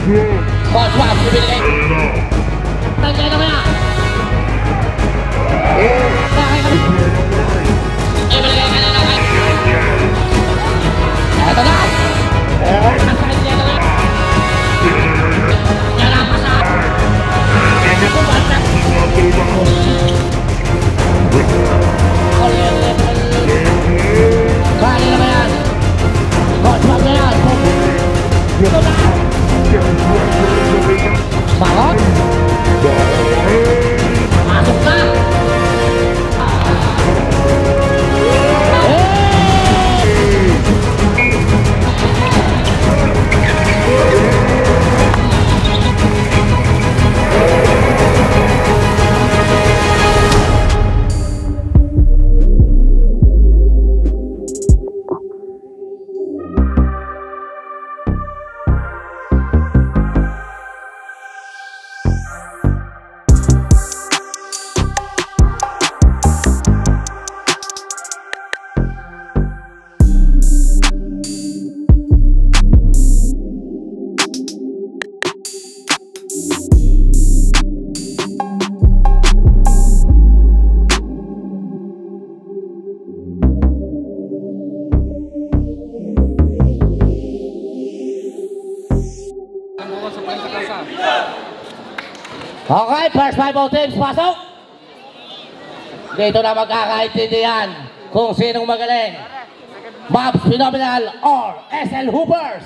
Coach Maps, ibinigay. Tangay na kaya. Ibinigay ka na lang. Eto na. Asahin niya na lang. Yan ang pasa. Kumantak. Kali na ba yan? Coach Maps na yan. Ito na. Balon. Masuk na. Okay, first 5 teams, pasok! Dito na magkakaintindihan kung sinong magaling. Mavs Phenomenal or SL Hoopers.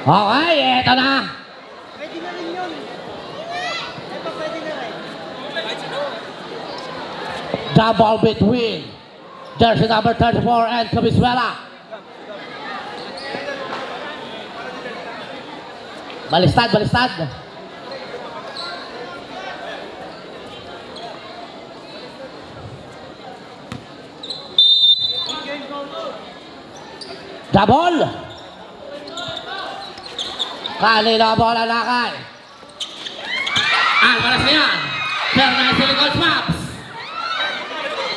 Okay, eto na. Pwede na rin yun. Ito pwede na rin. Double between jersey number 34 and Cabisuela. Balistad, balistad. Double. Kanina bola lakay. Alvarez na yan. Pero na sila Coach Maps.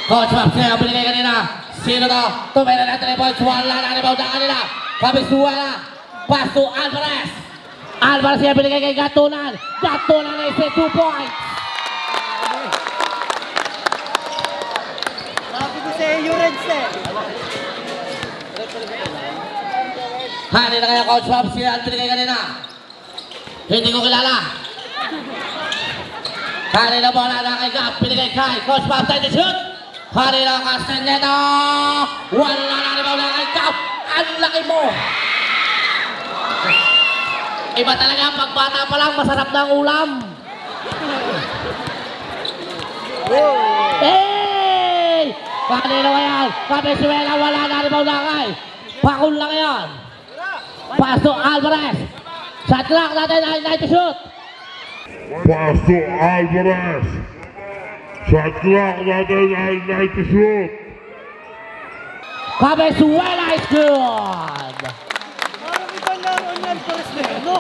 Coach Maps na yung binigay kanina. Sino to? Tumira na 3 points. Wala na rebound na kanina. Cabisuela. Pass to Alvarez. Alvarez yung binigay kay Gatunan. Gatunan na isa 2 points. Sabi ko sa iyo, Reds eh. Kanina kaya Coach Maps yung binigay kanina. Hindi ko kilala. Kanina bola na kay Gap. Binigay kay Coach Maps tayo to shoot. Kanina Castaneda. Wala na rebound na kay Gap. Ang laki mo. Iba talaga pag bata pa lang masarap na ang ulam. Hey! Kanina kaya Cabisuela wala na rebound na kay. Pakul lang yan. Paso Alvarez. Shot clock natin ay night to shoot. Paso Alvarez. Shot clock natin ay night to shoot. Cabisuela is good. Parang ibang laro ni Alvarez na yun, no?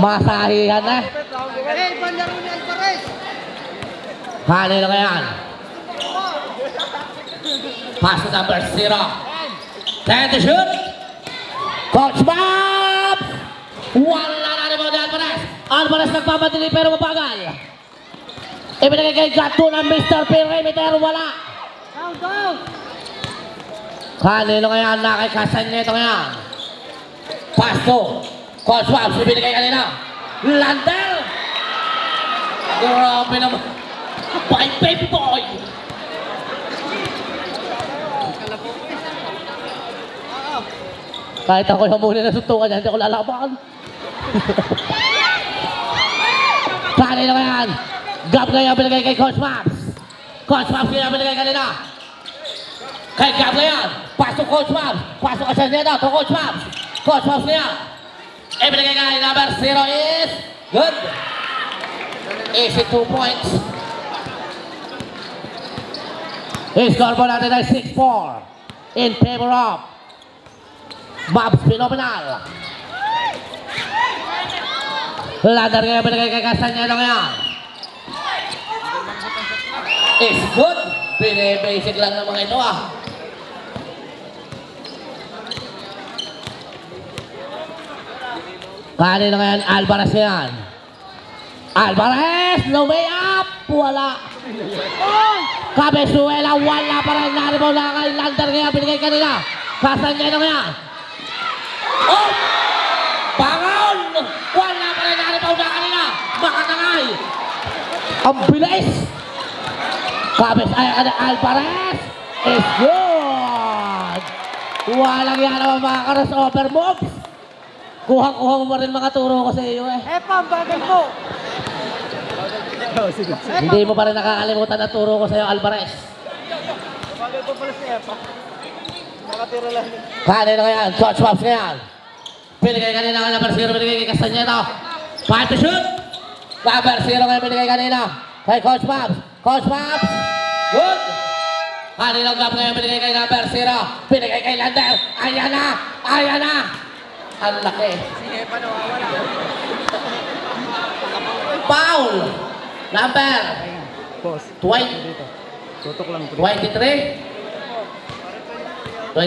Masahihan na. Ibang laro ni Alvarez. Kanina ka yan. Paso number 0. 10 to shoot. Coach Maps! Wala na rebound ni Alvarez. Alvarez nagpapadili pero mabagal. Ibinigay kay Gato ng Mr. Perimeter. Wala. Down. Kanino kaya na kay Castaneda kaya? Pasto. Coach Maps ibinigay kanina. Landel! Grabe naman. Bye baby boy! Kahit ako yung muna na suntukan niya, hindi ako lalaban. Kanina ka yan. Gab na yan binigay kay Coach Maps. Coach Maps yan binigay kanina. Kay Gab na yan. Pasok Coach Maps. Pasok ka siya niya to Coach Maps. Coach Maps na yan. Ibinigay kay number 0 is good. Easy 2 points. Score po natin ay 6-4 in favor of Bobs Phenomenal. Ladder ngayon binigay kay Castañeda ngayon. It's good. Basic lang ng mga ito ah. Kanina ngayon Alvarez yan. Alvarez, no way up. Wala. Cabezuela, wala pa rin. Naribaw na kay Lander ngayon binigay kanina. Castañeda ngayon. Oh! Bangon! Wala pa rin. Naribaw na kanina. Makatangay. Ang bilis. Alvarez is good. Walang yan naman mga crossover moves. Kuha-kuha mo rin mga turo ko sa iyo eh. Pam, bagay mo. Hindi mo pa rin nakakalimutan ang turo ko sa iyo, Alvarez. Bagay po pala si Epa. Nakatira lang. Kanina ngayon, Coach Pops ngayon. Binigay kanina ka number 0, binigay kay Castañeda. Five to shoot. Number 0 ngayon binigay kanina kay Coach Pops. Coach Pops. Good. Kanina grab ngayon binigay kay number 0. Binigay kay Lander. Ayan na. Ayan na. Ang laki. Si Epa nawawala. Foul. Number Boss. 20. Tutok lang. 23. 24.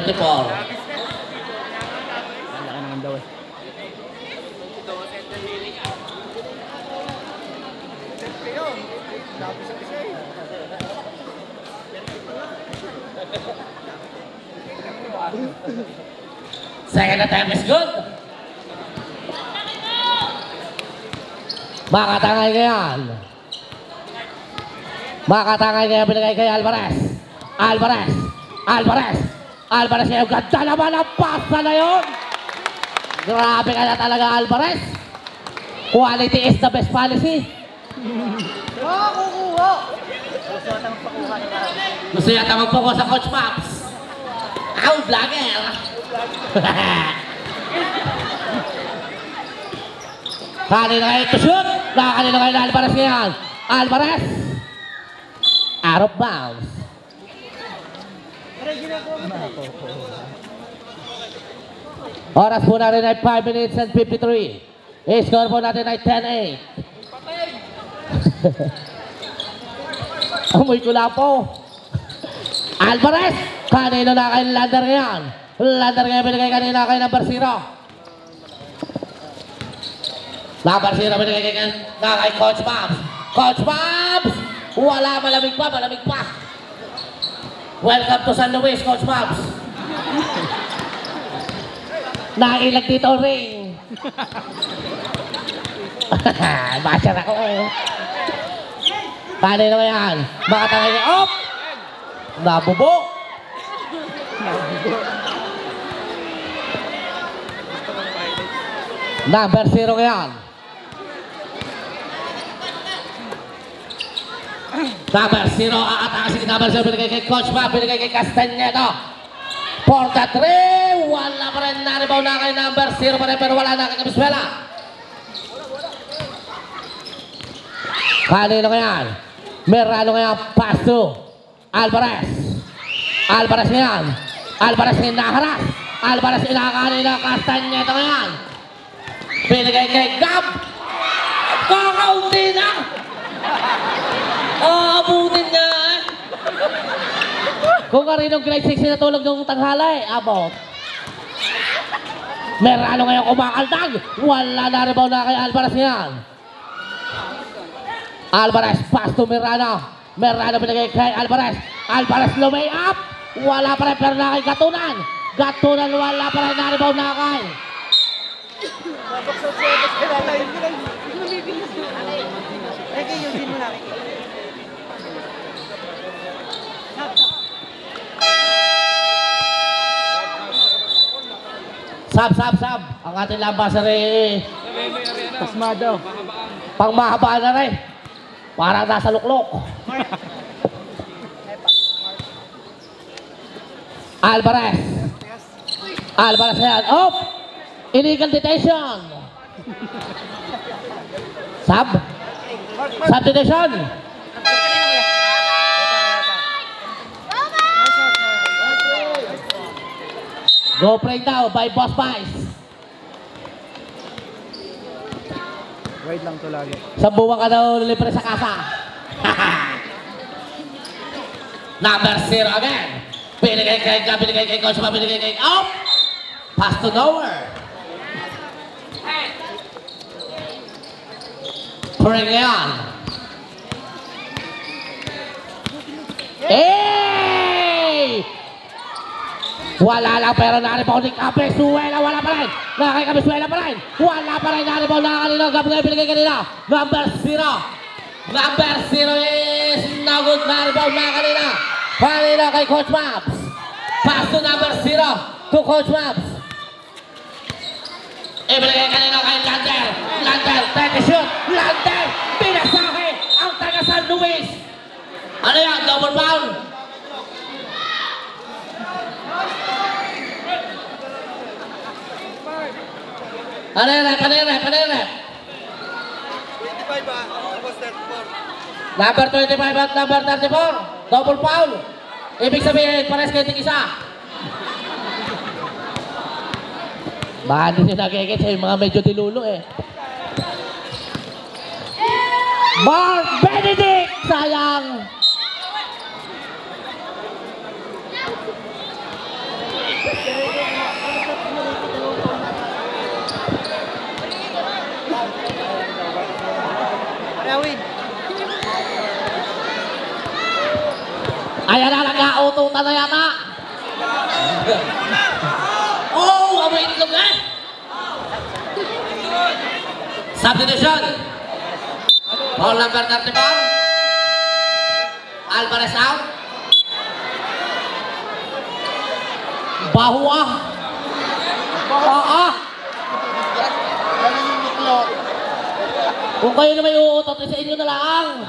Ang laki naman daw eh. Second attempt is good. Makatangay ngayon. Makatangay ngayon binigay kay Alvarez. Alvarez. Alvarez. Alvarez ngayon. Ganda naman ang pasta na yun. Grabe ka na talaga Alvarez. Quality is the best policy. Kukuha! Gusto yata magpokus sa Coach Pops. Ow, vlogger. Kanina kayo to shoot. Kanina kayo na Alvarez ngayon. Alvarez. Out of bounds. Oras po natin ay 5 minutes and 53. I-score po natin ay 10-8. Amoy ko lang po. Alvarez. Kanina na kay Lander ngayon. Lander ngayon binigay kanina kay number 0. Number 0 binigay kay Coach Pops. Coach Pops! Wala, malamig pa, malamig pa. Welcome to San Luis, Coach Pops. Nailag dito ang ring. Basher ako eh. Kanina yan. Makatangay niya. Op! Nabubo. Number 0 ngayon. Number 0 aatake si number 0 binigay kay Coach Bob, binigay kay Castañeda. For the 3, wala pa rin naribaw na kay number 0 pa rin pero wala na kay Cabezuela. Kanino ngayon? Merano ngayon, pass to Alvarez. Alvarez ngayon. Alvarez ngayon naharas. Alvarez inakakanina Castañeda ngayon. Binigay kay Gab. Kakaunti na. Abutin niya eh. Kung karinong grade 6 natulog ng tanghala eh. Abot. Merano ngayon kumakaltag. Wala na rebound na kay Alvarez ngayon. Alvarez pass to Merano. Merano binigay kay Alvarez. Alvarez lumay up. Wala pa rin pero na kay Gatunan. Gatunan wala pa rin na rebound na kay. Sab. Ang ating lambasan ay Pasmado. pang mahaba na rin. Parang nasa luklok. Alvarez. Alvarez yan. Op! Illegal detention. Sab detention. Go break down by Boss Vice. Wait lang to lagi. Sa buwan ka daw libre sa kasa. Number 0 again. Binigay kay Coach Ma, binigay kay out. Pass to nowhere. Bring it on. Hey! Wala lang pero naribaw ni Cabezuela. Wala pa rin. Nakakay Cabezuela pa rin. Wala pa rin naribaw na kanina. Gabagay binigay kanina. Number 0. Number 0 is no good. Naribaw na kanina. Kanina kay Coach Maps. Pass to number 0 to Coach Maps. Ibigay kanina kay Lander. Lander, take a shoot. Lander, pinasake ang taga San Luis. Ano yan? Double foul? Ano yan? 25 ba? Tapos 34. Number 25 at number 34. Double foul. Ibig sabihin, pares kayo tig-isa. Baka hindi nyo nagigit sa mga medyo dilulo eh. Mark Benedict! Sayang! Arawin. Ayan na, nag-aututan na yata. Oh, amoy itlog na. Substitution. Foul number 34. Alvarez out. Bahua. Kung kayo na may uutot, sa inyo na lang.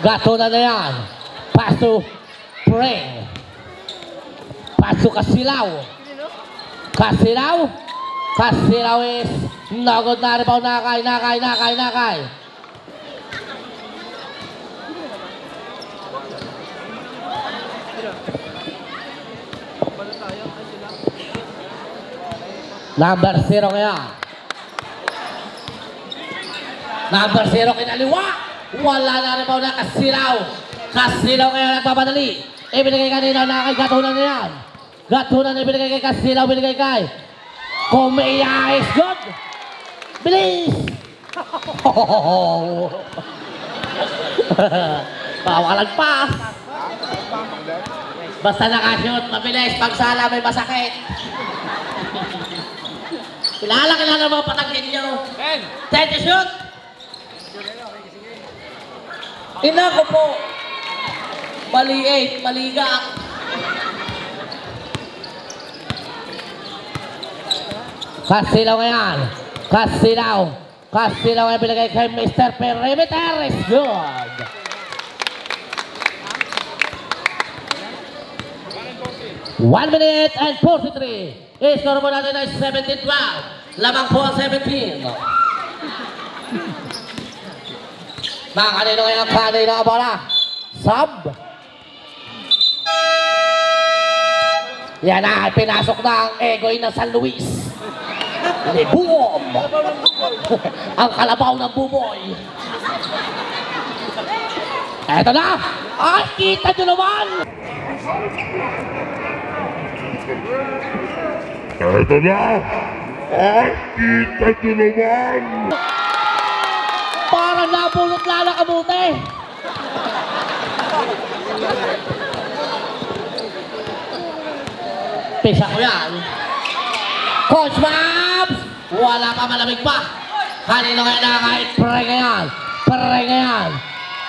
Gato na yan. Pass to Pring. Pass to Kasilaw. Kasilaw is no good na rebound. Nakay. Number 0 kaya. Number 0 kinaliwa. Wala na rin na Kasilaw. Kasilaw kaya nagpapadali. Ibinigay kanina na kay Gatunan na yan. Gatunan ibinigay kay Kasilaw. Binigay kay Kumeya is good. Bilis. Pawakalagpas. Basta nakashoot, mabilis. Pagsala may masakit. Kilala mga patangkin nyo. Time to shoot. Ina ko po. Mali 8, maliga. Kasilaw ngayon. Kasilaw ay binigay kay Mr. Perimeter. Is good. One minute and 43. Score mo natin ay 17-12. Lamang po ang 17. Mga kanino ngayon ang bola. Sub. Yan na, pinasok na ang egoy ng San Luis. Boom! Ang kalabaw ng buboy. Eto na! Ay, kita nyo naman! Eto na! Ay, kita nyo naman! Parang nabulot lala kabuti. Pisa ko yan. Coach Mabs! Wala pa, malamig pa. Kanino ngayon nakakait? Pray ngayon.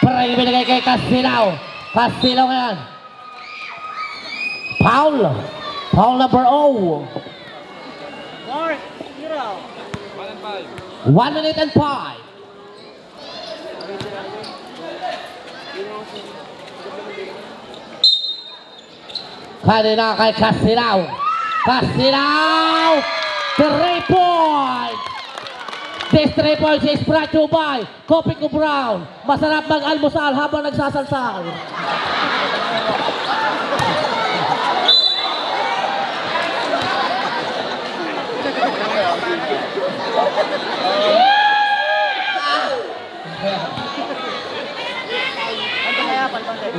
Pray binigay kay Kasilaw. Kasilaw ngayon. Foul number 0. 1 minute and 5. Kanina kay Kasilaw. 3 point. This 3 points is brought to you by Kopi Ko Brown. Masarap mag-almusal habang nagsasalsal.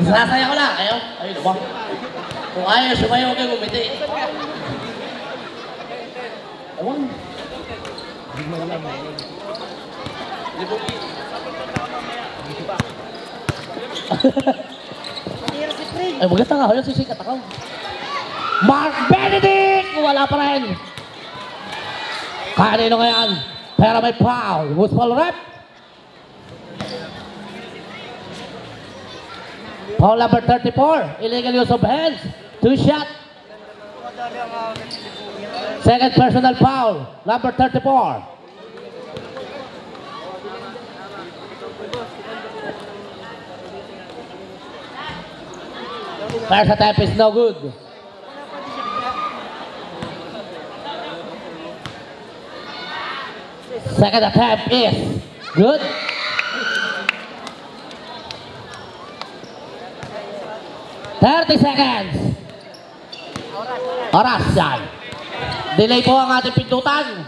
Sasaya ko lang. Ayaw. Ayun ba? Kung ayaw, sumayaw kayo gumiti. Ewan. Ay, maganda nga. Ayun, sisikat ako. Mark Benedict! Wala pa rin. Kanino ngayon? Pero may foul. Who's foul rep? Foul number 34. Illegal use of hands. 2 shot. Second personal foul. Number 34. First attempt is no good. Second attempt is good. $30. Oras yan. Delay po ang ating pindutan.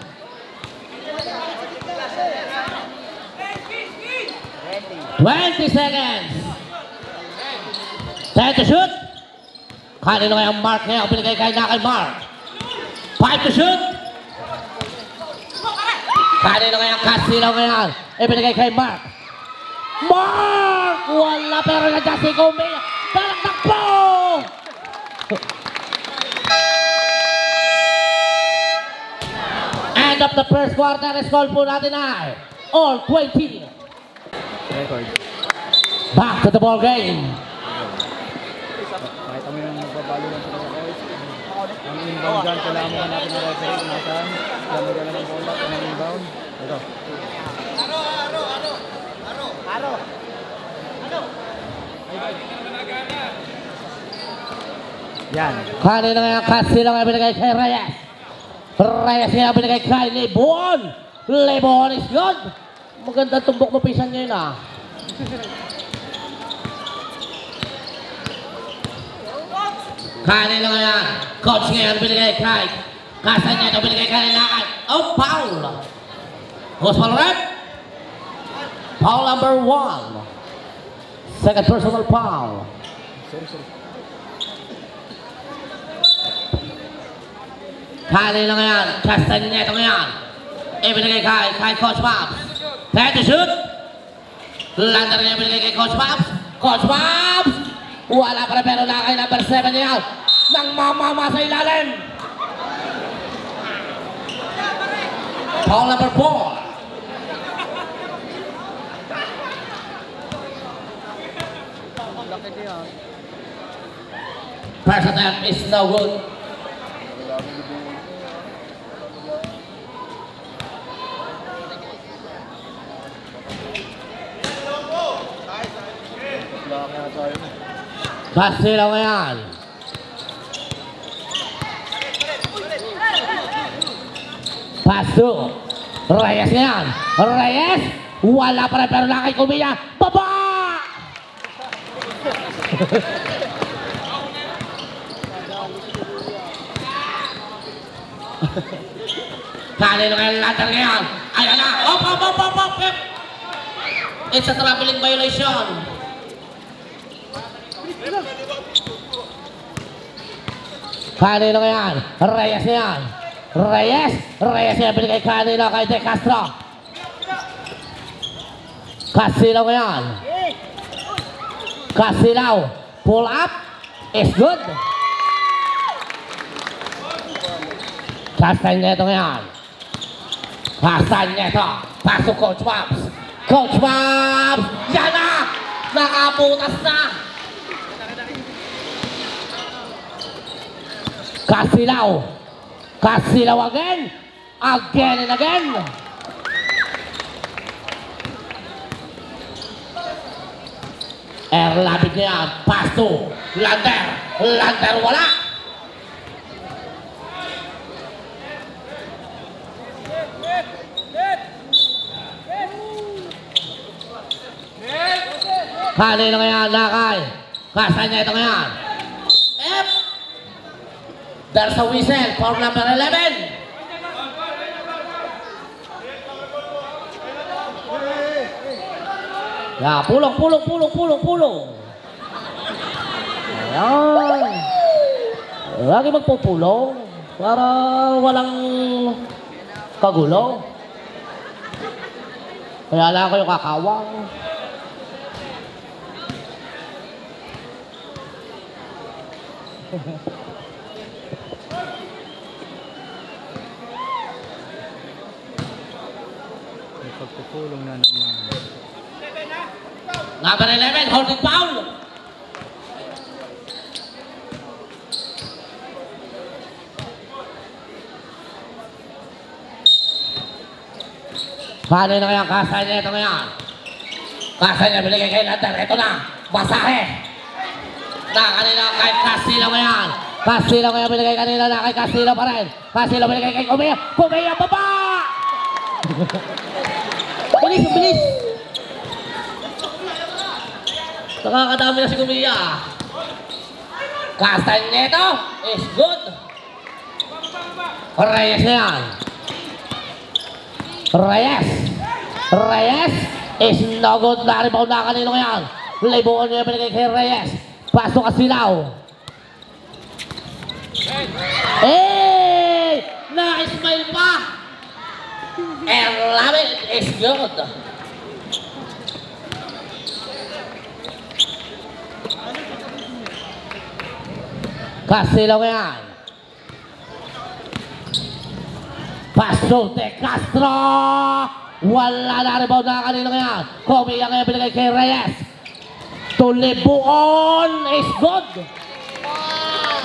20 seconds. 10 to shoot. Kanino ngayong Mark ngayon? Pinigay kay Mark. 5 to shoot. Kanino ngayong Casino ngayon? Pinigay kay Mark. Mark! Wala pero nandiyan si Gumbi. Talaktak po! End of the first quarter. Score po natin ay all 20. Back to the ball game. Kahit kami nang nagbabalo ng sila sa coach. Ang inbound dyan, kailangan mo natin na referee. Nasaan? Kailangan mo ng bola. Ang inbound. Ito. Aro. Yan. Kanina nga kasi lang binigay kay Reyes. Reyes nga binigay kay Lebon. Lebon is good. Magandang tumbok mo pisan ngayon ah. Kanina nga coach ngayon binigay kay Castañeda binigay kay Lakay. Oh, foul. Who's foul rep? Foul number 1. Second personal foul. Sorry. Kanina nga yan, Castañeda nga yan. Ibinigay kay Coach Babs. 10 to shoot. Lander nga ibinigay kay Coach Babs. Coach Babs! Wala pa rin pero Lakay number 7 niya. Nang mamama sa ilalim. Foul number 4. First attempt is no good. Basilaw ngayon. Paso. Reyes ngayon. Reyes. Wala pa rin pero Lakay kumiya. Baba! Kanino ngayon later ngayon. Ayan na. Op. It's a traveling violation. Kanino ngayon? Reyes ngayon. Reyes ngayon binigay kanino kay De Castro. Casilaw ngayon. Casilaw. Pull up. Is good. Castañeda ngayon. Castañeda. Pasok Coach Babs. Coach Babs. Yan na. Nakabutas na. Casilaw again. Again and again. Erlabig niya. Paso. Lander wala. Kanino ngayon, Lakay? Castañeda ngayon. F. There's a whistle for number 11. Ya, pulong. Ayan. Lagi magpupulong para walang kagulo. Kaya lang ko yung kakawang. May pagpupulong na naman. Number 11, holding foul. Paano na kaya Castañeda ito ngayon? Castañeda binigay kay Lander. Ito na, basahe. Na kanina kay Castillo ngayon. Castillo ngayon binigay kanina na kay Castillo pa rin. Castillo binigay kay Kumea. Kumea baba! Bilis! Nakakadami na si Kumea. Castañeda is good. Reyes na yan. Reyes is no good. Na-rebound na kanino ngayon. Libuan niya binigay kay Reyes. Pasok ka silaw. Hey! Na-smile pa. Erlabit is good. Castillo ngayon. Pasok de Castro. Wala na rebound na kanino ngayon. Kumea ngayon binigay kay Reyes. Tulibuon is good.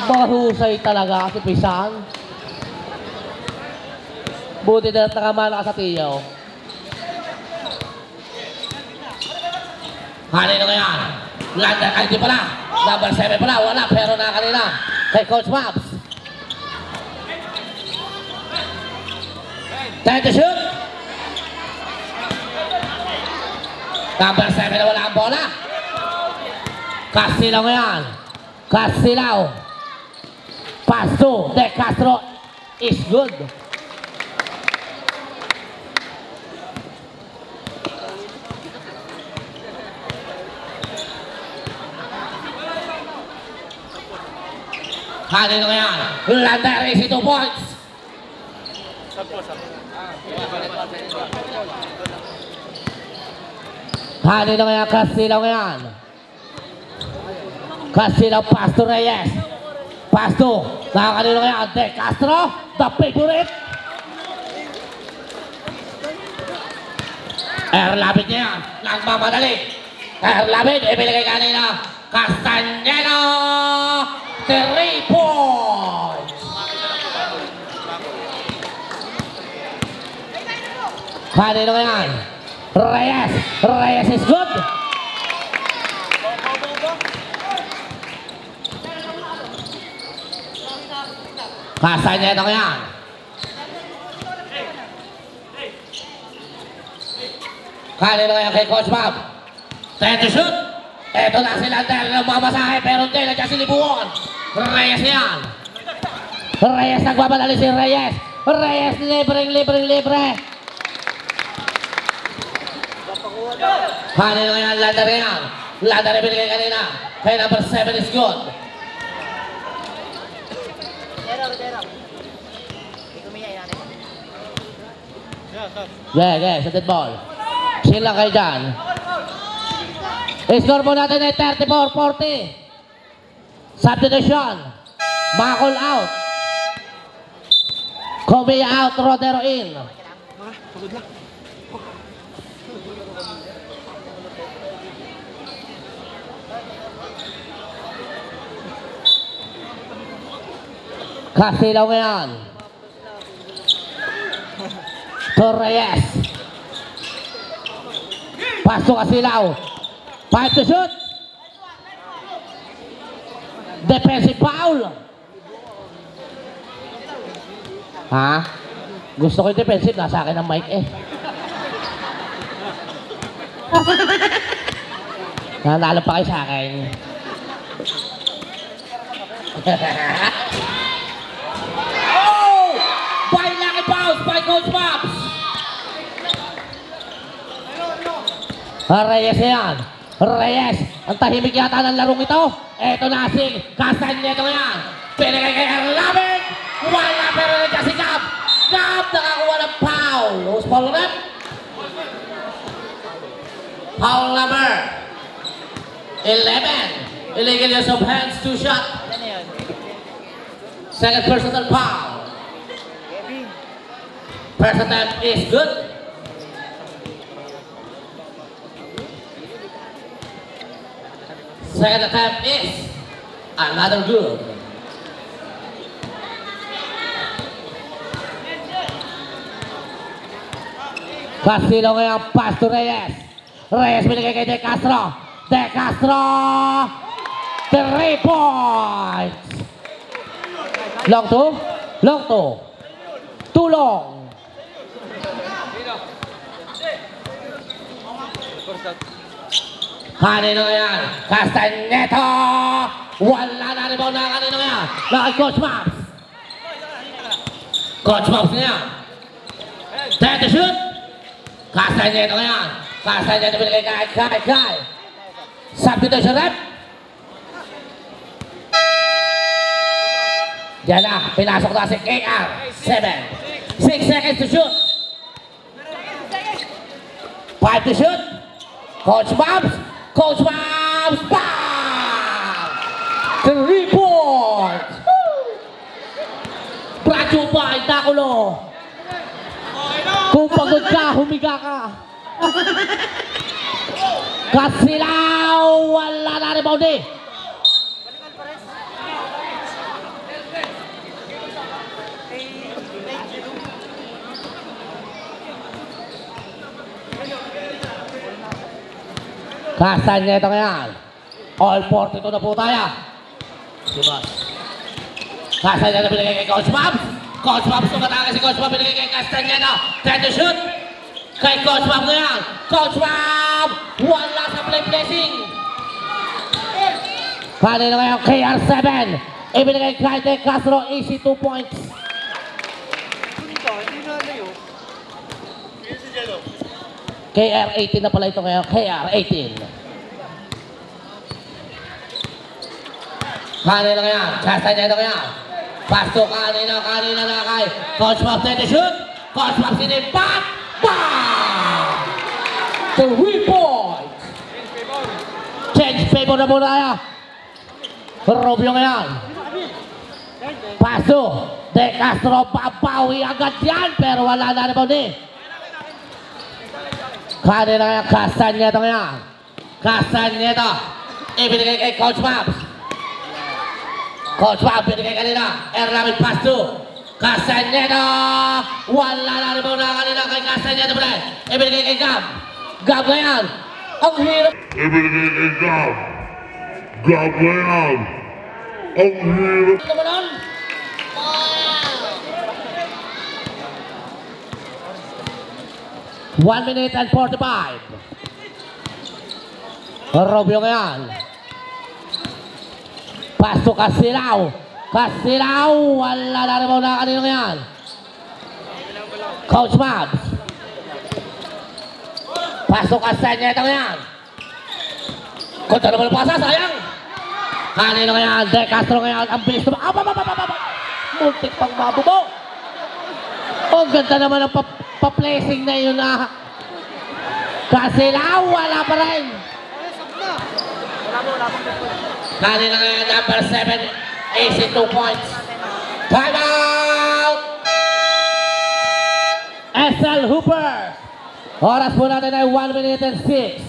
Mahusay talaga si Pisan. Buti na nakamala ka sa tiyaw. Kanino ngayon? Lander, ay di pala. Number 7 pala, wala. Pero na kanina kay Coach Mabs. Time to shoot. Number 7 na wala ang bola. Castillo ngayon. Castillo. Paso de Castro is good. Kanino ngayon? Lander is 2 points. Kanino ngayon? Castillo ngayon. Castillo, pass to Reyes. Pass to. Kanino ngayon? De Castro, the favorite. Erlabit niya yan. Nagmamadali. Erlabit, ibinigay kanina. Castañeda, 3 points. Kanino ngayon? Reyes is good. Castañeda ngayon. Kanino ngayon kay Coach Bob? Time to shoot. Eto na si Lander ng mamasahe pero hindi na dyan si Libuon. Reyes yan. Reyes, nagbabalali si Reyes. Reyes, libre. Kanino ngayon? Lander yan. Lander ibinigay kanina. Kay number 7 is good. Yeah, sa dead ball. Chill lang kayo dyan. Score po natin ay 34-40. Substitution. Makol out. Kumea out, Rodero in. Castillo ngayon. Torreyes. Pasok Castillo. 5 to shoot. Defensive foul. Ha? Gusto ko yung defensive. Nasa akin ang mic eh. Nanalo pa kayo sa akin. Oh! By lucky bounce by Coach Pops. Reyes yan. Reyes. Ang tahimik yata ng larong ito. Eto na si Castañeda yan. Pinagay kay Erlamin. Wala pero nandiyan si Gab. Gab nakakuha ng foul. Who's foul ulit? Foul number 11. Illegal use of hands, 2 shot. Second personal foul. First attempt is good. Second attempt is another good. Castillo ngayon, pass to Reyes. Reyes binigay kay De Castro. De Castro! 3 points! Long two. Long two. Too long. Kanino yan? Castañeda! Wala na rebound na kanino yan? Nakay Coach Maps. Coach Maps na yan. Take the shoot. Castañeda yan. Castañeda binigay kay. Substitution rep. Diyan na, pinasok na si KR. 7. 6 seconds to shoot. 5 to shoot. Coach Babs. Coach Babs. Bam! 3 points. Bracho pa, itakulo. Kung pagod ka, humiga ka. Kasilaw. Wala na rebound eh. Castañeda ngayon. All 42 na po tayo. Castañeda binigay kay Coach Babs. Coach Babs tumatanga si Coach Babs binigay kay Castañeda. 10 to shoot. Kay Coach Babs ngayon. Coach Babs. Wala sa play placing. Kanina ngayon KR7. Ibinigay kay De Castro. Easy 2 points. KR18 na pala ito ngayon. KR18. Kanina ngayon. Castañeda ngayon. Pasto kanina na kay Coach Babs na shoot. Coach Babs sinipat. Bam! 3 points. Change favor na muna kaya. Rubio ngayon. Pasto. De Castro papawi agad yan. Pero wala na rebound eh. Kanina ngayon, Castañeda ngayon. Castañeda. Ibinigay kay Coach Babs. Coach Babs, binigay kanina. Erlamin pass to Castañeda. Wala na rebound na kanina kay Castañeda. Ibinigay kay Gab. Gab ngayon. Ang hirap. Ibinigay kay Gab. Gab ngayon. Ang hirap. Ito mo nun? 1 minute and 45. Rubio ngayon. Pass to Casilaw. Casilaw. Wala na rebound na kanino ngayon. Coach Babs. Pass to Castañeda ngayon. Kontra naman ang pasa. Sayang. Kanino ngayon. De Castro ngayon. Ang bilis naman. Multik pang mabubo. Ang ganda naman ang pa-placing na yun na. Casilaw, wala pa rin. Kanina ngayon, number 7, AC 2 points. Time out! SL Hooper. Oras po natin ay 1 minute and 6.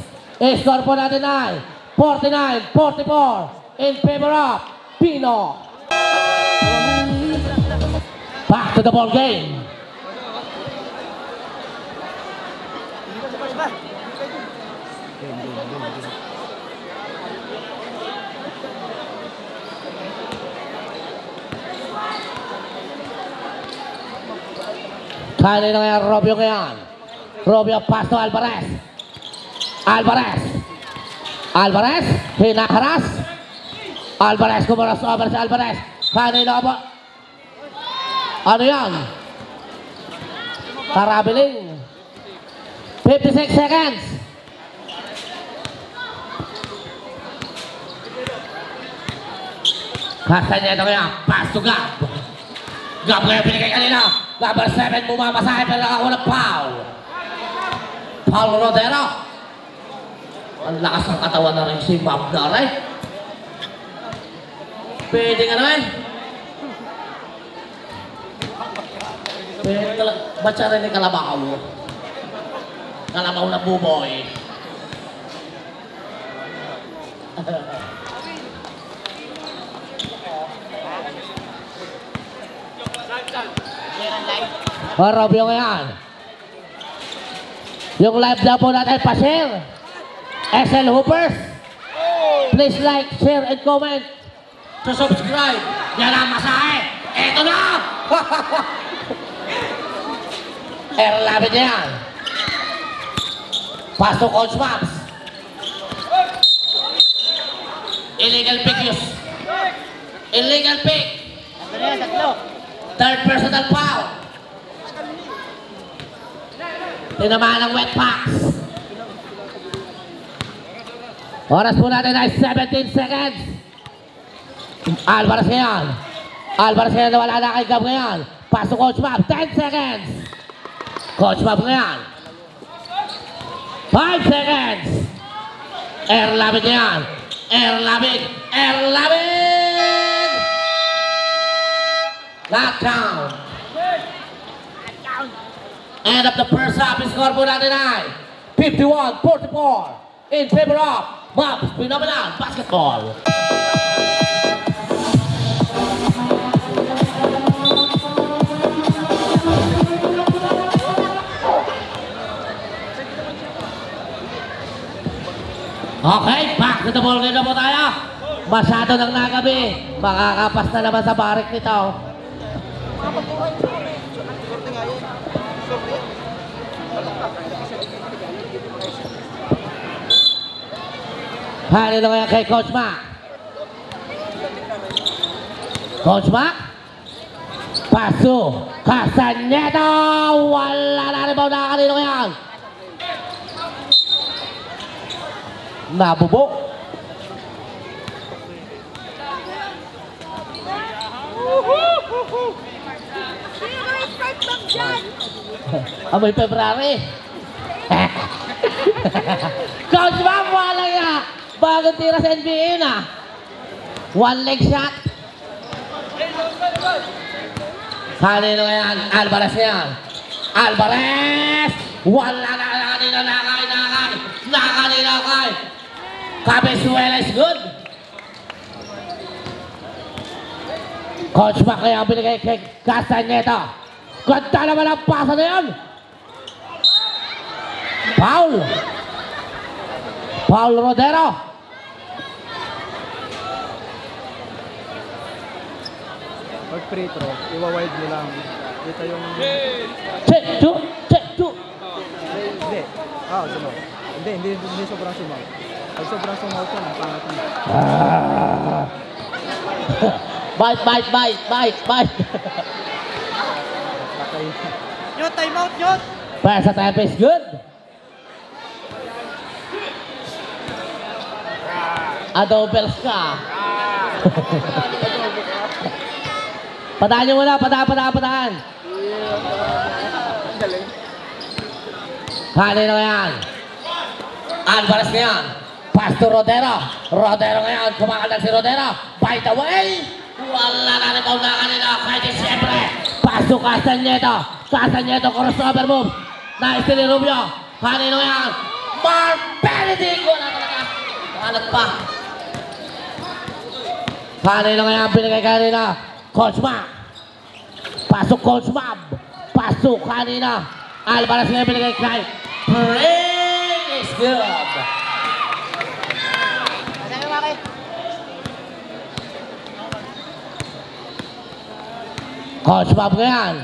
Score po natin ay 49-44 in favor of Pino. Back to the ball game. Kanina ngayon, Rubio ngayon. Rubio pass to Alvarez. Alvarez. Alvarez, hinaharas. Alvarez, kumaras over si Alvarez. Kanina ba? Ano yan? Karabiling. 56 seconds. Castaneda kaya, pass to Gab. Gab kaya binigay kanina. Number 7 bumamasahe pero walang foul. Paul Rodero. Ang lakas ng katawan na rin si Bob Daray. Pwede nga naman. Pwede talaga. Ba't siya rin ni Kalabaw? Kalabaw na buboy. Rob yung yan. Yung live na po natin pa-share. SL Hoopers. Please like, share, and comment. To subscribe. Yan ang masahe. Eto na! Erlabit niya yan. Pass to Coach Maps. Illegal pick use. Illegal pick. Third personal foul. Tinamaan ng wet packs. Oras po natin ay 17 seconds. Alvarez ngayon. Alvarez ngayon na wala na kay Gab ngayon. Pass to Coach Map. 10 seconds. Coach Map ngayon. 5 seconds. Erlabit ngayon. Erlabit. Erlabit. Lockdown. End of the first half. Score po natin ay 51-44 in favor of Maps Phenomenal Basketball. Okay, back to the ball game na po tayo. Masyado nang nagabi. Makakapas na naman sa barik nito. Hali na kaya kay Coach Mac. Coach Mac. Paso. Castaneda. Wala na rin ba na kanino yan? Nabubo. Amoy February. Coach Mac, wala nga. Bagong tira sa NBA na. One leg shot. Kanino yan? Alvarez yan. Alvarez! Wala na kanina nakay. Cabezuela is good. Coach Mac kaya ang binigay kay Castaneda. Ganda naman ang pasa na yan. Paul. Paul Rodero. Pag free throw, iwa-wide mo lang. Ito yung... Check two. Hindi. Sumaw. Hindi sobrang sumaw. Pag sobrang sumaw ko, napangat mo. Bite. Patay. Nyot, time out, nyot! Press at time is good. Adobels ka. Padaan nyo muna, padaan. Kanino yan? Alvarez na yan. Pass to Rodero. Rodero ngayon, kumakalag si Rodero. By the way, wala na rin na kanina. Kahit siyempre, pass to Castaneda, crossover move. Nice ni Rubio. Kanino yan? Mark Benedict. Wala talaga. Alat pa. Kanino ngayon, binigay kanina. Coach Mac. Pasok Coach Mab. Pasok kanina. Alvarez ngayon binigay kay Pring is good. Coach Mab ngayon.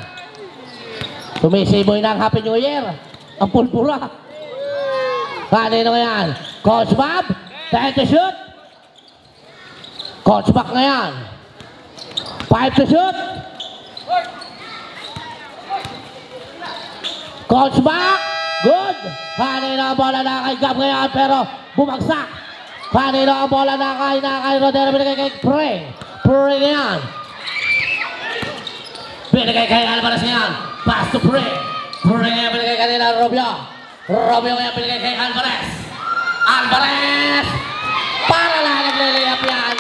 Tumisiboy na ang Happy New Year. Ang pulpura. Kanino ngayon? Coach Mab. 10 to shoot. Coach back na yan. 5 to shoot. Coach back. Good. Kanina ang bola na kay Gab ngayon pero bumagsak. Kanina ang bola na kay Rodero binigay kay Pre. Pre na yan. Binigay kay Alvarez yan. Pass to Pre. Pre ngayon binigay kanina Robio. Robio ngayon binigay kay Alvarez. Alvarez! Para lang nagliliyap yan.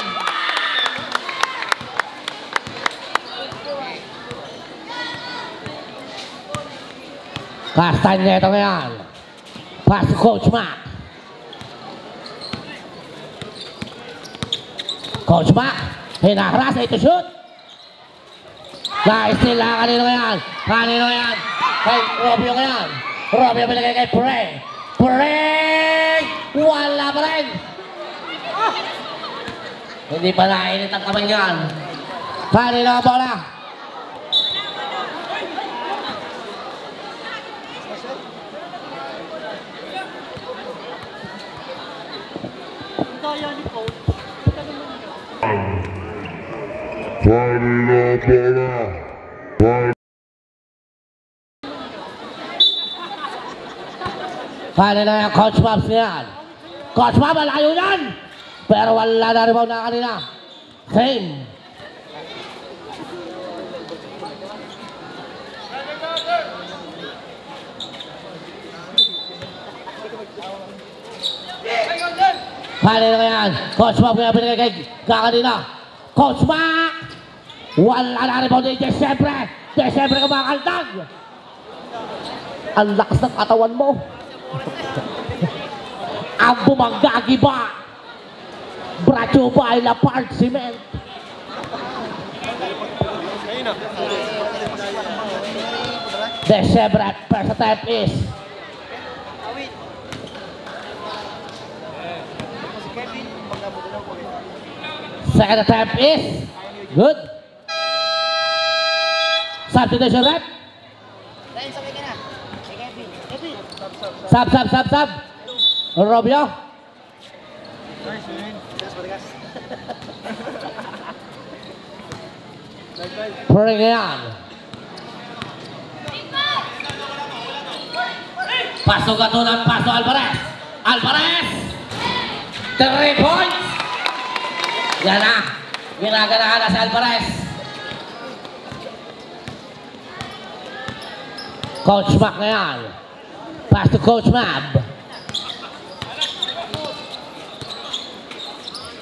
Castañeda ngayon. Pass to Coach Mac. Coach Mac. Hinaharas ito shoot. Na-steal lang kanino ngayon. Kanino ngayon. Kay Robio ngayon. Robio binigay kay Pre. Pre! Wala pa rin. Hindi pa nainit ang kamay niyan. Kanino ang bola. Kaya ni Paul. Kanina bola. Kanina yung Coach Mabs yan. Coach Mabs, malayo yan. Pero wala na rebound na kanina. Same. Kanina yan. Coach Mabs kaya binigay kay kanina. Coach Mabs. Wala na rebound ni Desyembre. Desyembre kumakaltag. Ang lakas ng katawan mo. Ang bumanggagi ba? Bracho ba ay Lapart Cement? Desyembre at first attempt is second attempt is good. Substitution rep. Sab. Robio. Perengian. Paso Gatunan, paso Alvarez. Alvarez. 3 points. Yan na. Ginaganahan na si Alvarez. Coach Mac na yan. Pass to Coach Mab.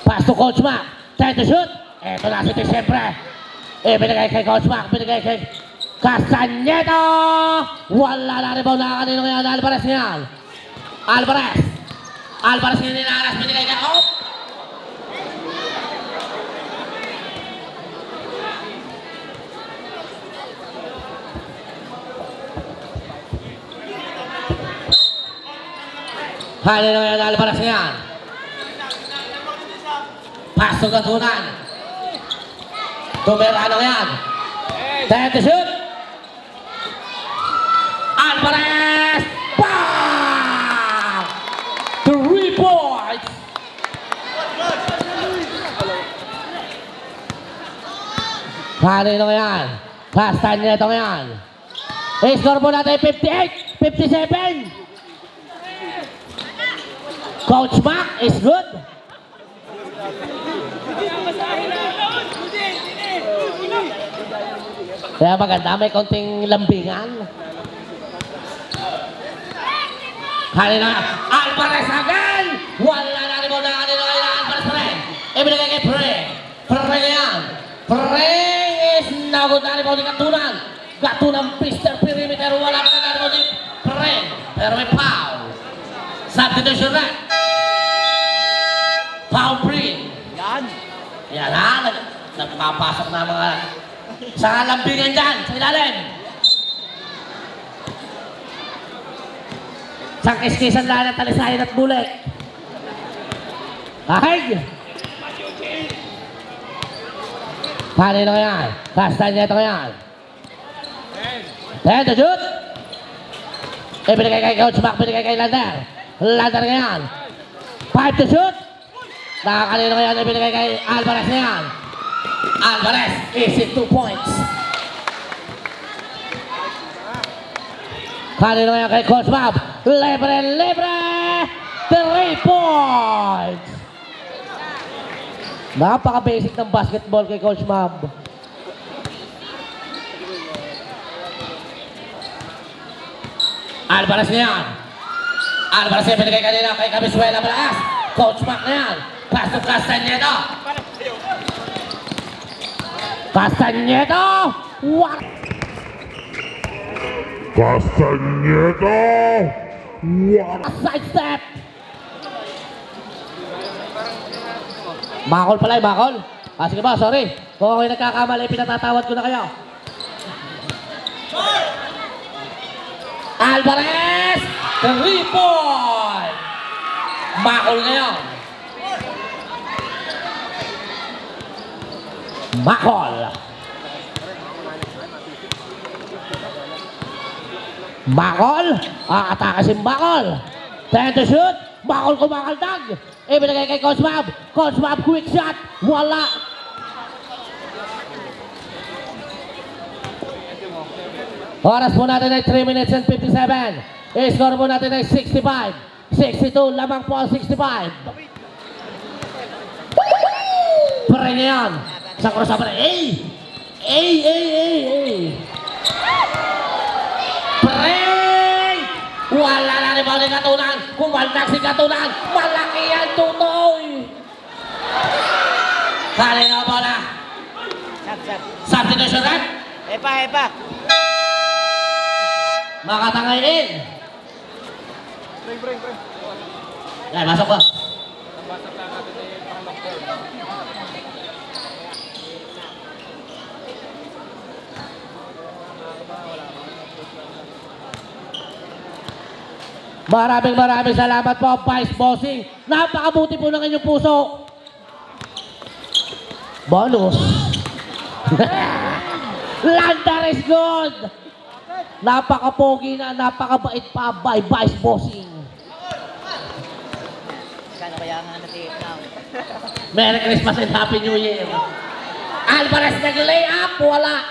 Pass to Coach Mac. Try to shoot. Ito na si siyempre. Binigay kay Coach Mac. Binigay kay Castañeda. Wala na rebound na kanino ngayon. Alvarez ngayon. Alvarez. Alvarez ngayon ninaras. Binigay kay Op. Kanino ngayon Alvarez ngayon. Pass to Gatunan. Tumerano ngayon. Time to shoot. Alvarez! Bang! 3 points! Kanino ngayon? Castañeda ngayon. I-score mo natin 58, 57. Coach Mac is good. Kaya maganda, may konting lambingan. Kanina, Alvarez again! Wala na rin mo na kanina kaya Alvarez pa rin. Ibinigay kay Pre. Pre yan. Pre is nagod na rin mo ni Gatunan. Gatunan Mr. Perimeter. Wala pa na rin mo ni Pre. Pero may foul. Substitution red. Foul free. Yan ha. Nagpapasok na mga sa lambingan dyan, sa ilalim. Sa kiskisan lang ng talisayan at bulik. Kahig! Kanino yan? Castañeda yan. 10 to shoot. Ibinigay kay Coach Mac, binigay kay Lander. Lander yan. 5 to shoot. Nakakalino kaya na binigay kay Alvarez na yan. Alvarez is in 2 points. Kanino kaya kay Coach Mab. Libre, 3 points. Napaka-basic ng basketball kay Coach Mab. Alvarez na yan. Alvarez na binigay kanina kay Cabisuela Malakas. Coach Mac na yan. Pass to Castañeda. Castañeda. What? Castañeda. What? Side step. Makol pala, Makol. Sige ba, sorry. Kung ako'y nagkakamali, pinatatawad ko na kayo. Alvarez! 3 point! Makol ngayon. Makol. Makol. Atake si Makol. 10 to shoot. Makol kumakaldag. Ibinigay kay Coach Mab. Coach Mab, quick shot. Wala. Oras po natin ay 3 minutes and 57. I-score po natin ay 65. 62. Lamang po ang 65. Pare niya yan. Sa cross up. Pare! Wala na rin ba ni Katunan? Kumaldak si Katunan. Malaki yan, Tutoy. Kanina po na. Substitution red. Epa. Makatangay in. Yan, masok ko. Maraming salamat po, Vice Bossing. Napakabuti po ng inyong puso. Bonus. Landar is good. Napakapogi na, napakabait pa by Vice Bossing. Kano kaya nga na-tape now? Merry Christmas and Happy New Year. Alvarez nag-lay up, wala.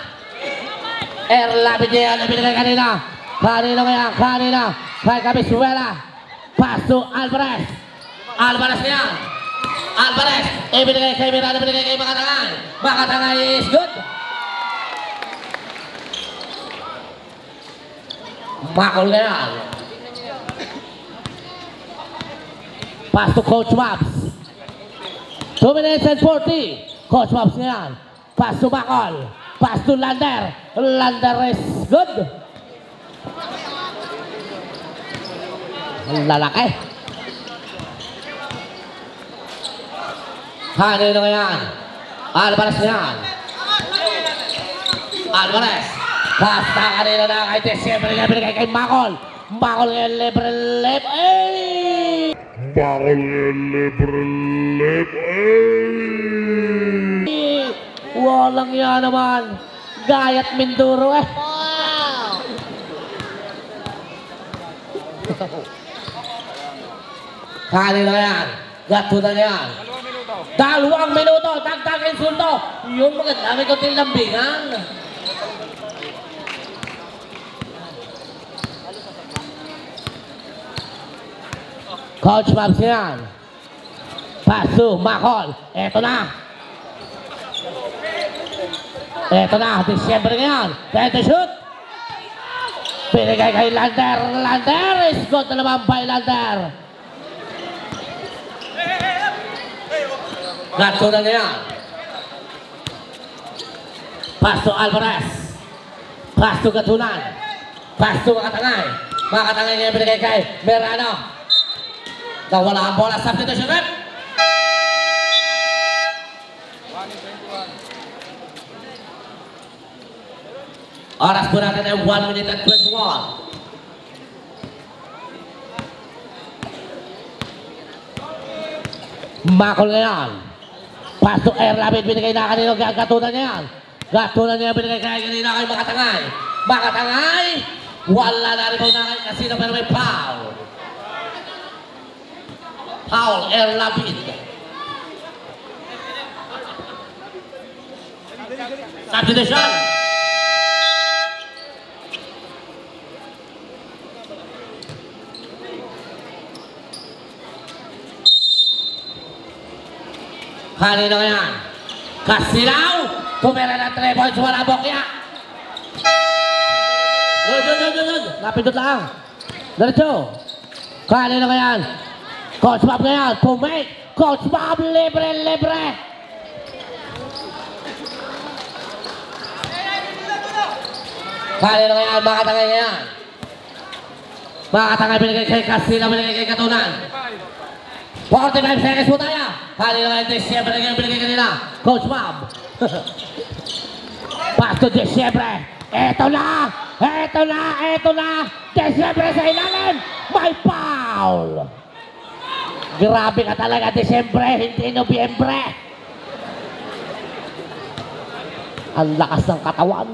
Erlabid niya yan, ibinigay kanina. Kanina. Kay Cabisuela. Pass to Alvarez. Alvarez na yan. Alvarez, ibinigay kay Miranda, ibinigay kay Makatangay. Makatangay is good. Makol na yan. Pass to Coach Mabs. 2 minutes and 40. Coach Mabs na yan. Pass to Makol. Pass to Lander. Lander is good. Lalaki. Kanino nga yan? Alvarez na yan. Alvarez. Basta kanina na kay Tess. Siyempre nga binigay kay Makol. Makol ngayon libre. Makol ngayon libre. Walang yan naman. Gayat Minduro eh. Kanina yan. Gato na yan. 2 minuto. Dagdag insulto. Yung mga dami ko lambingan. Coach Mabs yan. Pass to Makol. Eto na. Disyembre ngayon. Pwede shoot. Pinigay kay Lander. Lander is good na naman by Lander. Gatunan na yan. Pass to Alvarez. Pass to Gatunan. Pass to Makatangay. Makatangay niya pinigay kay Merano. Nawala ang bola. Substitution rep. Oras po natin ay 1 minute and 21. Makol ngayon. Pass to Erlabid. Binigay na kanino. Gatunan niya yan. Gatunan niya binigay kanina kay Makatangay. Makatangay. Wala na rin po na kay Casino pero may foul. Foul, Erlabid. Substitution. Kanino yan? Kasilaw! Tumira ng 3 points, wala bokya. Good. Napindot lang. Diretso. Kanino yan? Coach Bob ngayon, pumake. Coach Bob, libre. Kanino yan? Makatangay ngayon. Makatangay binigay kay Kasilaw, binigay kay Katunan. 45 seconds po tayo. Kanino ngayon, Desyembre binigay kanina. Coach Bob. Pass to Desyembre. Eto na. Desyembre sa ilalim. May foul. Grabe ka talaga, Desyembre, hindi Nobyembre. Ang lakas ng katawan.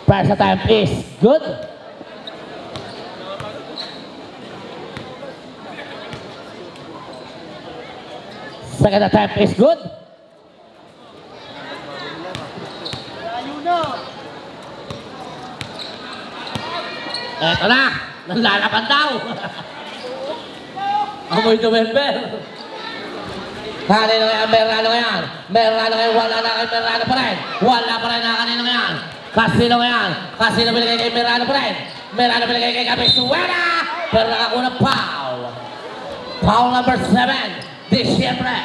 First time is good. Second attempt is good. Eto na, nalalaban daw. Amoy November. Kanino yan, Merano yan. Wala na kay Merano pa rin. Wala pa rin na kanino yan. Casino binigay kay Merano pa rin. Merano binigay kay Cabisuera. Pero nakakuha ng foul. Foul number 7. Disyembre.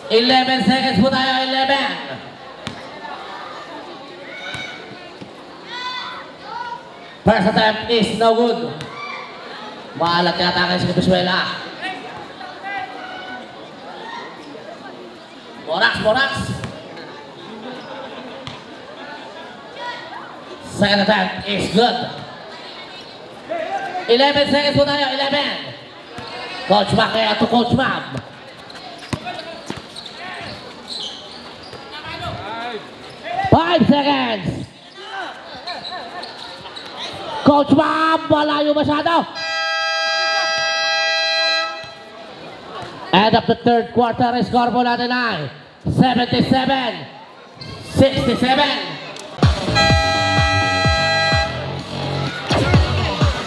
11 seconds po tayo, 11. First attempt is no good. Maalat yata kayo sa Cabisuera. Borax. Second attempt is good. 11 seconds po tayo, 11. Coach Mac kaya to Coach Mab. 5 seconds. Coach Mab, malayo masyado. End of the third quarter, score po natin ay 77-67.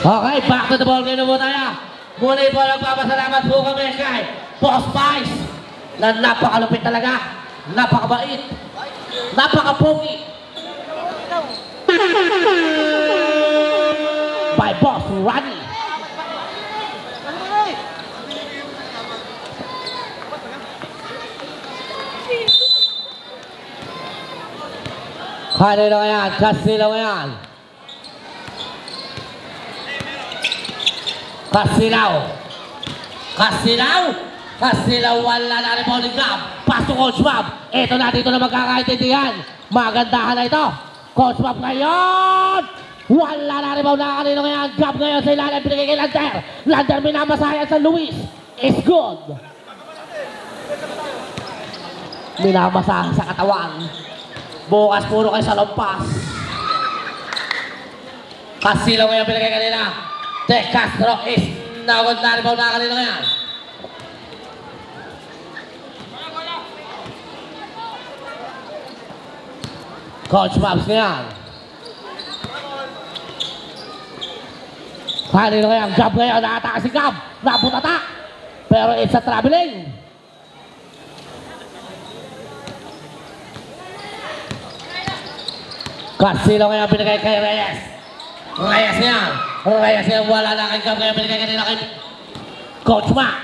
Okay, back to the ball game na po tayo. Muli po nagpapasalamat po kami kay Boss Vice na napakalupit talaga, napakabait, napakapogi. By Boss Ronnie. Kanino yan? Casino yan. Casino, wala na rin bowling gap. Pass to Coach Bob. Ito na, dito na magkakaintindihan. Magandahan na ito. Coach Bob ngayon. Wala na rin bowling na kanino ngayon. Gap ngayon sa ilalim. Pinigay kay Lander. Lander minamasayan sa Luis. It's good. Minamasahan sa katawan. Bukas puro kayo sa lampas. Casino ngayon pinigay kanina. De Castro is nawag na rin na kanina ngayon. Coach Mabs ngayon. Kanina ngayon, Gab ngayon, nakataka si Gab. Naputata. Pero it's a traveling. Casino ngayon pinigay kay Reyes. Reyes yan, wala na kay Gab ngayon pinigay kanina kay Coach Mac.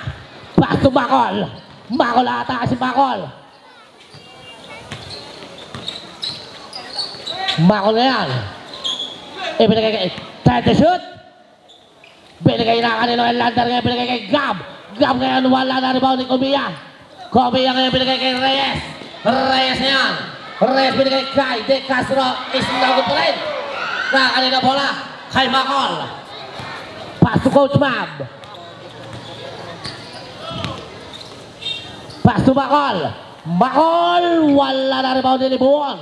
Pass to Macol. Macol ata si Macol. Macol ngayon. Ibinigay kay try to shoot. Binigay na kanina kay Lander ngayon pinigay kay Gab. Gab ngayon wala na rebound ni Kumiya. Kumiya ngayon pinigay kay Reyes. Reyes yan. Reyes binigay kay De Castro is nagot pa rin. Kanina bola kay Macol. Pass to Coach Mab. Pass to Macol. Macol wala na rebound ni Buon.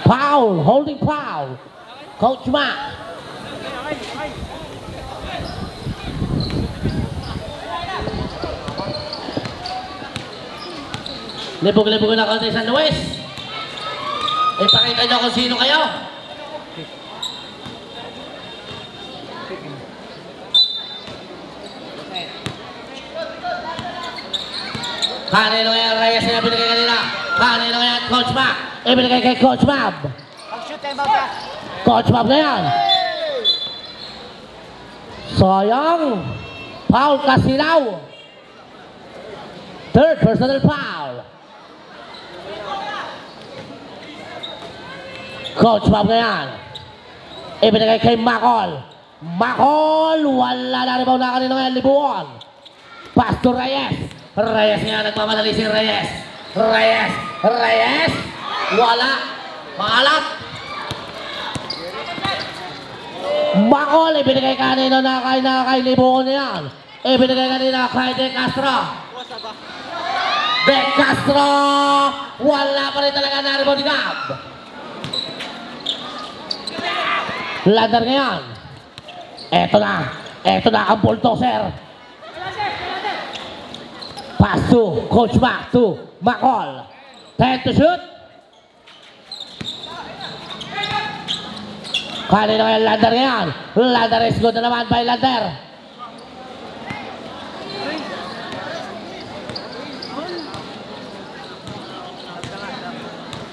Foul, holding foul. Coach Mab. Libog-libog na konti San Luis. Ipakita nyo kung sino kayo. Kanino yan, Reyes na binigay kanina. Kanino yan, Coach Mac. Ibinigay kay Coach Mab. Pag-shoot tayo ba? Coach Mab na yan. Sayang. Foul Kasilaw. Third personal foul. Coach Mab na yan. Ibinigay kay Macol. Macol, wala na rebound na kanino yan, Libuon. Pass to Reyes. Reyes nga, nagmamadali si Reyes. Reyes. Wala. Maalat. Macol, ibinigay kanino na kay Libuon yan. Ibinigay kanina kay De Castro. De Castro. Wala pa rin talaga na rebound ni Gab. Lander ngayon. Eto na ang bulldozer. Pass to Coach Mac to Macol. 10 to shoot. Kanino ngayon Lander ngayon. Lander is good na naman by Lander.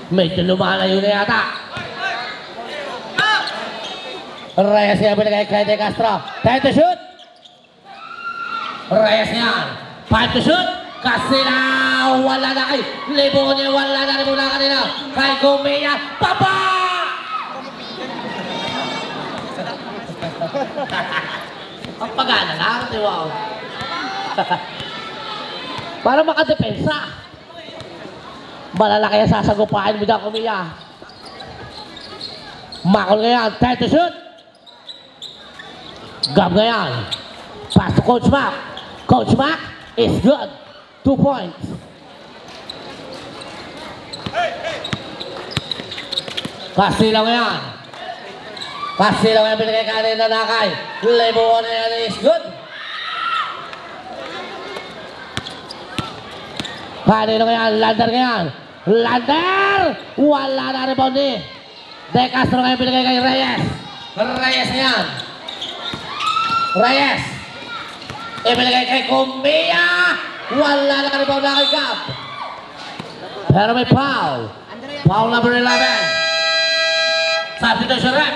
Medyo lumalayo na yata. Reyes yan binigay kay De Castro. 10 to shoot. Reyes yan. 5 to shoot. Kasilaw. Wala na kay Libuon niya. Wala na rin muna kanina. Kay Gumea. Papa! Ang pagana lang. Wow. Para makadepensa. Malalaki ang sasagupain mo dyan, Gumea. Macol ngayon. 10 to shoot. Gab ngayon. Pass to Coach Mac. Coach Mac is good. 2 points. Kasilaw ngayon. Kasilaw ngayon binigay kanina na kay Libuon ngayon is good. Kanino ngayon? Lander ngayon. Lander! Wala na rebound ni De Castro ngayon binigay kay Reyes. Reyes ngayon. Reyes. Ibinigay kay Gumea. Wala na rebound na kay Gab. Pero may foul. Foul number 11. Substitution rep.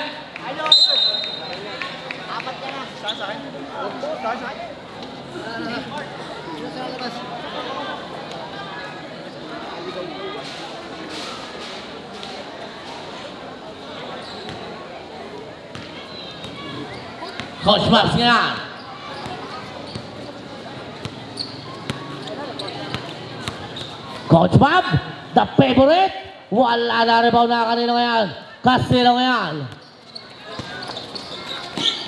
Apat ka na. Coach Maps ngayon. Coach Mab, the favorite. Wala na rebound na kanino ngayon. Castillo ngayon.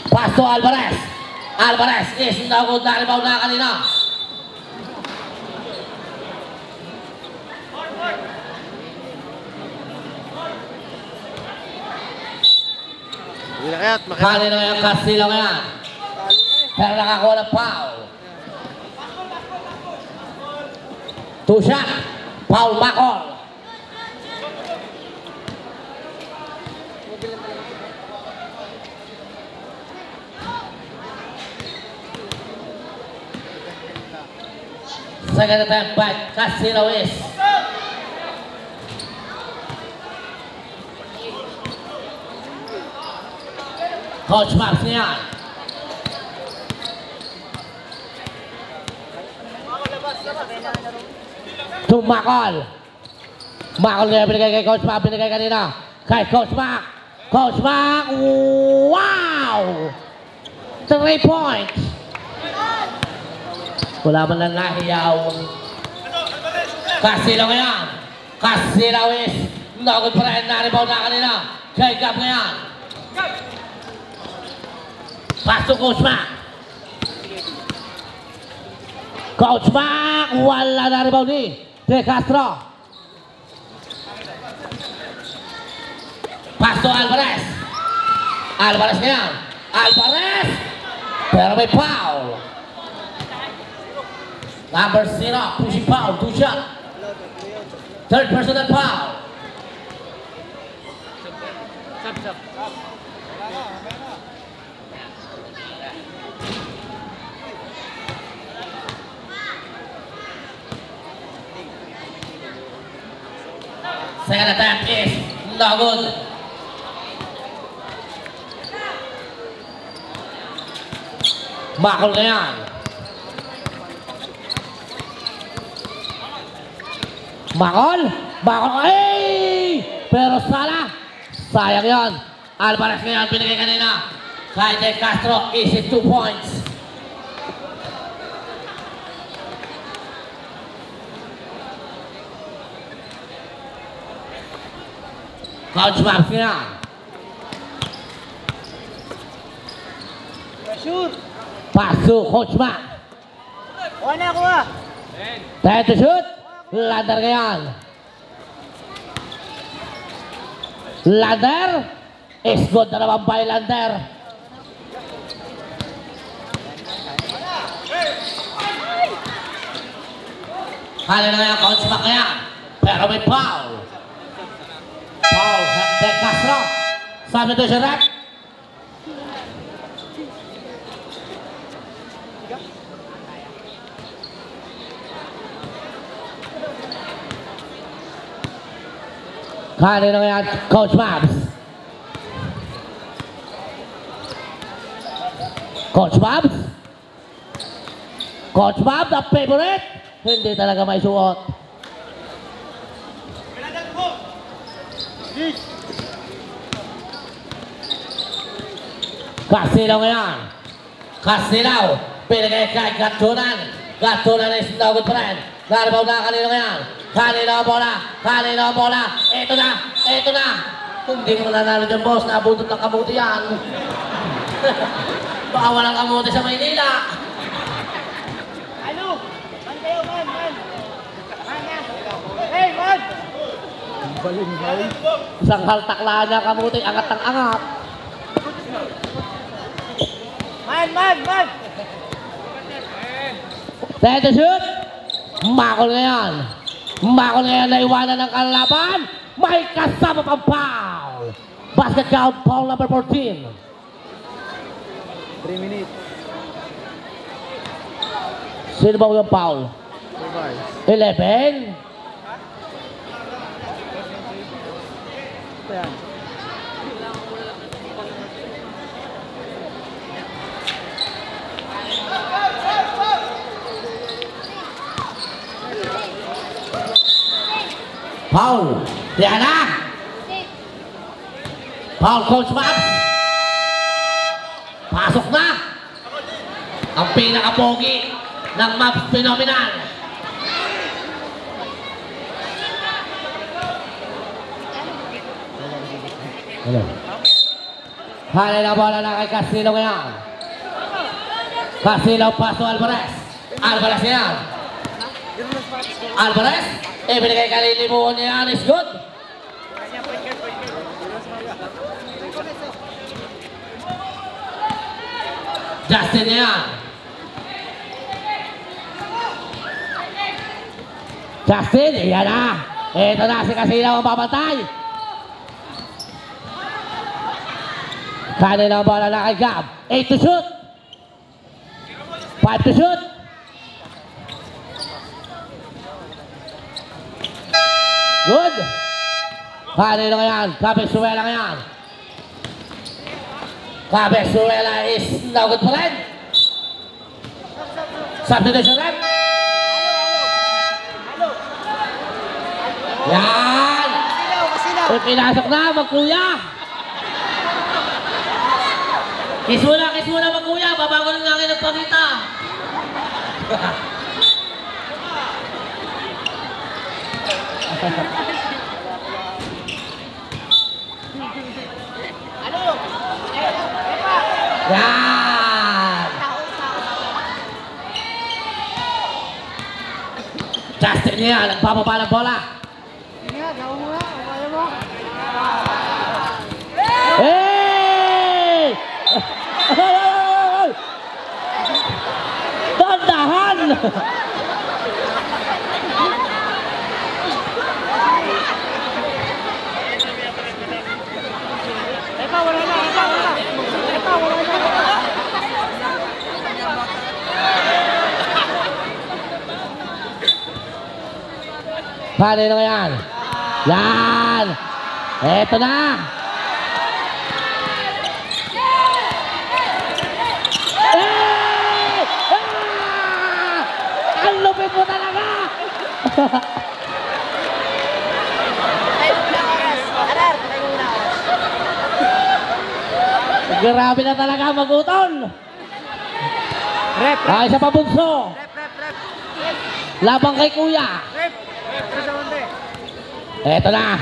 Pass to Alvarez. Alvarez is no good na rebound na kanina. Kanino ngayon, Castillo ngayon. Pero nakakuha ng foul. 2 shot. Foul Macol. Second attempt by Castillo is Coach Max ngayon. To Macol. Macol ngayon binigay kay Coach Mac. Binigay kanina kay Coach Mac. Coach Mac. Wow! 3 points. Wala man lang nahiyaw. Castillo ngayon. Castillo is no good pa rin. Na-rebound na kanina kay Gab ngayon. Pass to Coach Mac. Coach Mac, wala na rebound ni De Castro. Pass to Alvarez. Alvarez ngayon. Alvarez! Pero may foul. Number 0, pushing foul, 2 shot. Third personal foul. Second attempt is no good. Makol na yan. Makol! Makol! Ay! Pero sana, sayang yan. Alvarez ngayon, pinigay kanina. Kay De Castro, easy 2 points. Coach Max ngayon. Pressure. Pass to Coach Max. Kuha na, kuha. 10 to shoot. Lander ngayon. Lander. Is good na naman by Lander. Kali na ngayon Coach Max ngayon. Pero may foul. Foul. De Castro. Substitution rep. Kali na ngayon Coach Mabs. Coach Mabs. Coach Mabs, the favorite. Hindi talaga may suot. Kasilaw ngayon. Kasilaw. Pinagay kay Gatunan. Gatunan is no good friend. Narabaw na kanino ngayon. Kanino ang bola. Kanino ang bola. Ito na. Ito na. Hindi ko nanalo dyan, boss. Nabutot ng kamuti yan. Baka walang kamuti sa Maynila. Ano? Man kayo, man, man. Man na. Hey, man! Baling baling. Isang haltaklaan niya kamuti. Angat ng angat. Man, man, man! Set to shoot. Makol ngayon. Makol ngayon na iwanan ng kalaban. May kasama pang foul. Basket count, foul number 14. 3 minutes. Sino ba yung foul? 11. Ito yan. Foul. Yan na. Foul, Coach Max. Pasok na. Ang pinaka-pogi ng Maps Phenomenal. Hali na bola na kay Castillo ngayon. Castillo, paso Alvarez. Alvarez ngayon. Alvarez. Ibinigay kalilimuhan niya. Is good. Justin yan. Justin, yan na. Ito na si Casino ang babantay. Kanina ang bola na kay Gab. 8 to shoot. 5 to shoot. Good. Kanina ngayon. Cabezuela ngayon. Cabezuela is no good for it. Substitution rep. Yan. Pinasok na, magkuya. Kiss muna magkuya. Babago ng langit ng pagkita. Yan. Justin niya, nagpapaba ng bola. Hey! Dandahan! Paano na yan? Yan! Eto na! Eh! Ah! Ang lupit mo talaga! Grabe na talaga magutol! Rep! Ay, sa pabunso! Labang kay kuya! Eto na!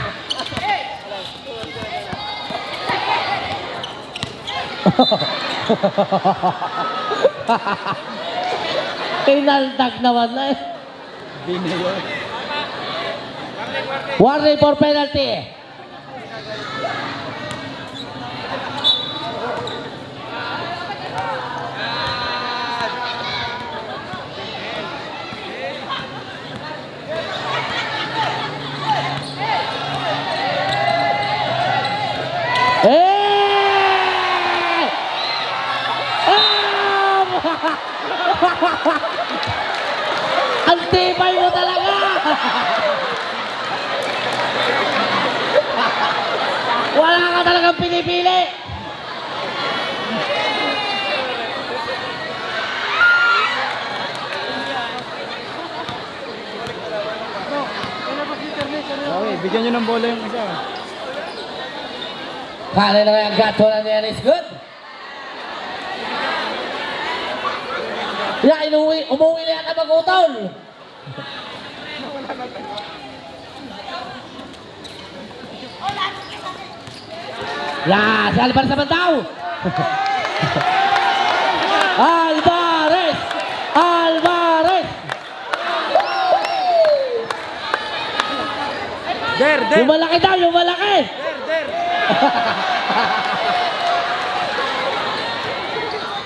Pinaldag naman na eh. Warning for penalty. Ang tibay mo talaga! Wala ka talagang pinipili! Okay, bigyan nyo ng bola yung isa. Kala na yung gato na niya is good. Ya, umuwi na yata magutol. Ya, si Alvarez naman daw. Alvarez! Alvarez! Der! Yung malaki daw, yung malaki!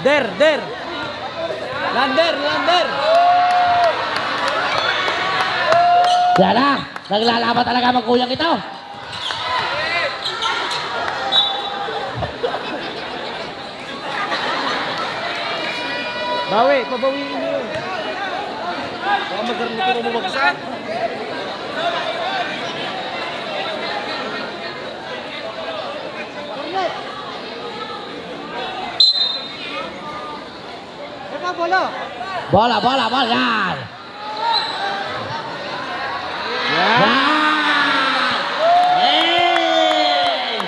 Der! Lander! Yan na, naglalaban talaga magkuyang ito. Pabawiin nyo yun. Baka magkaroon ko bumagsak. Bola, yan! Yan! Hey!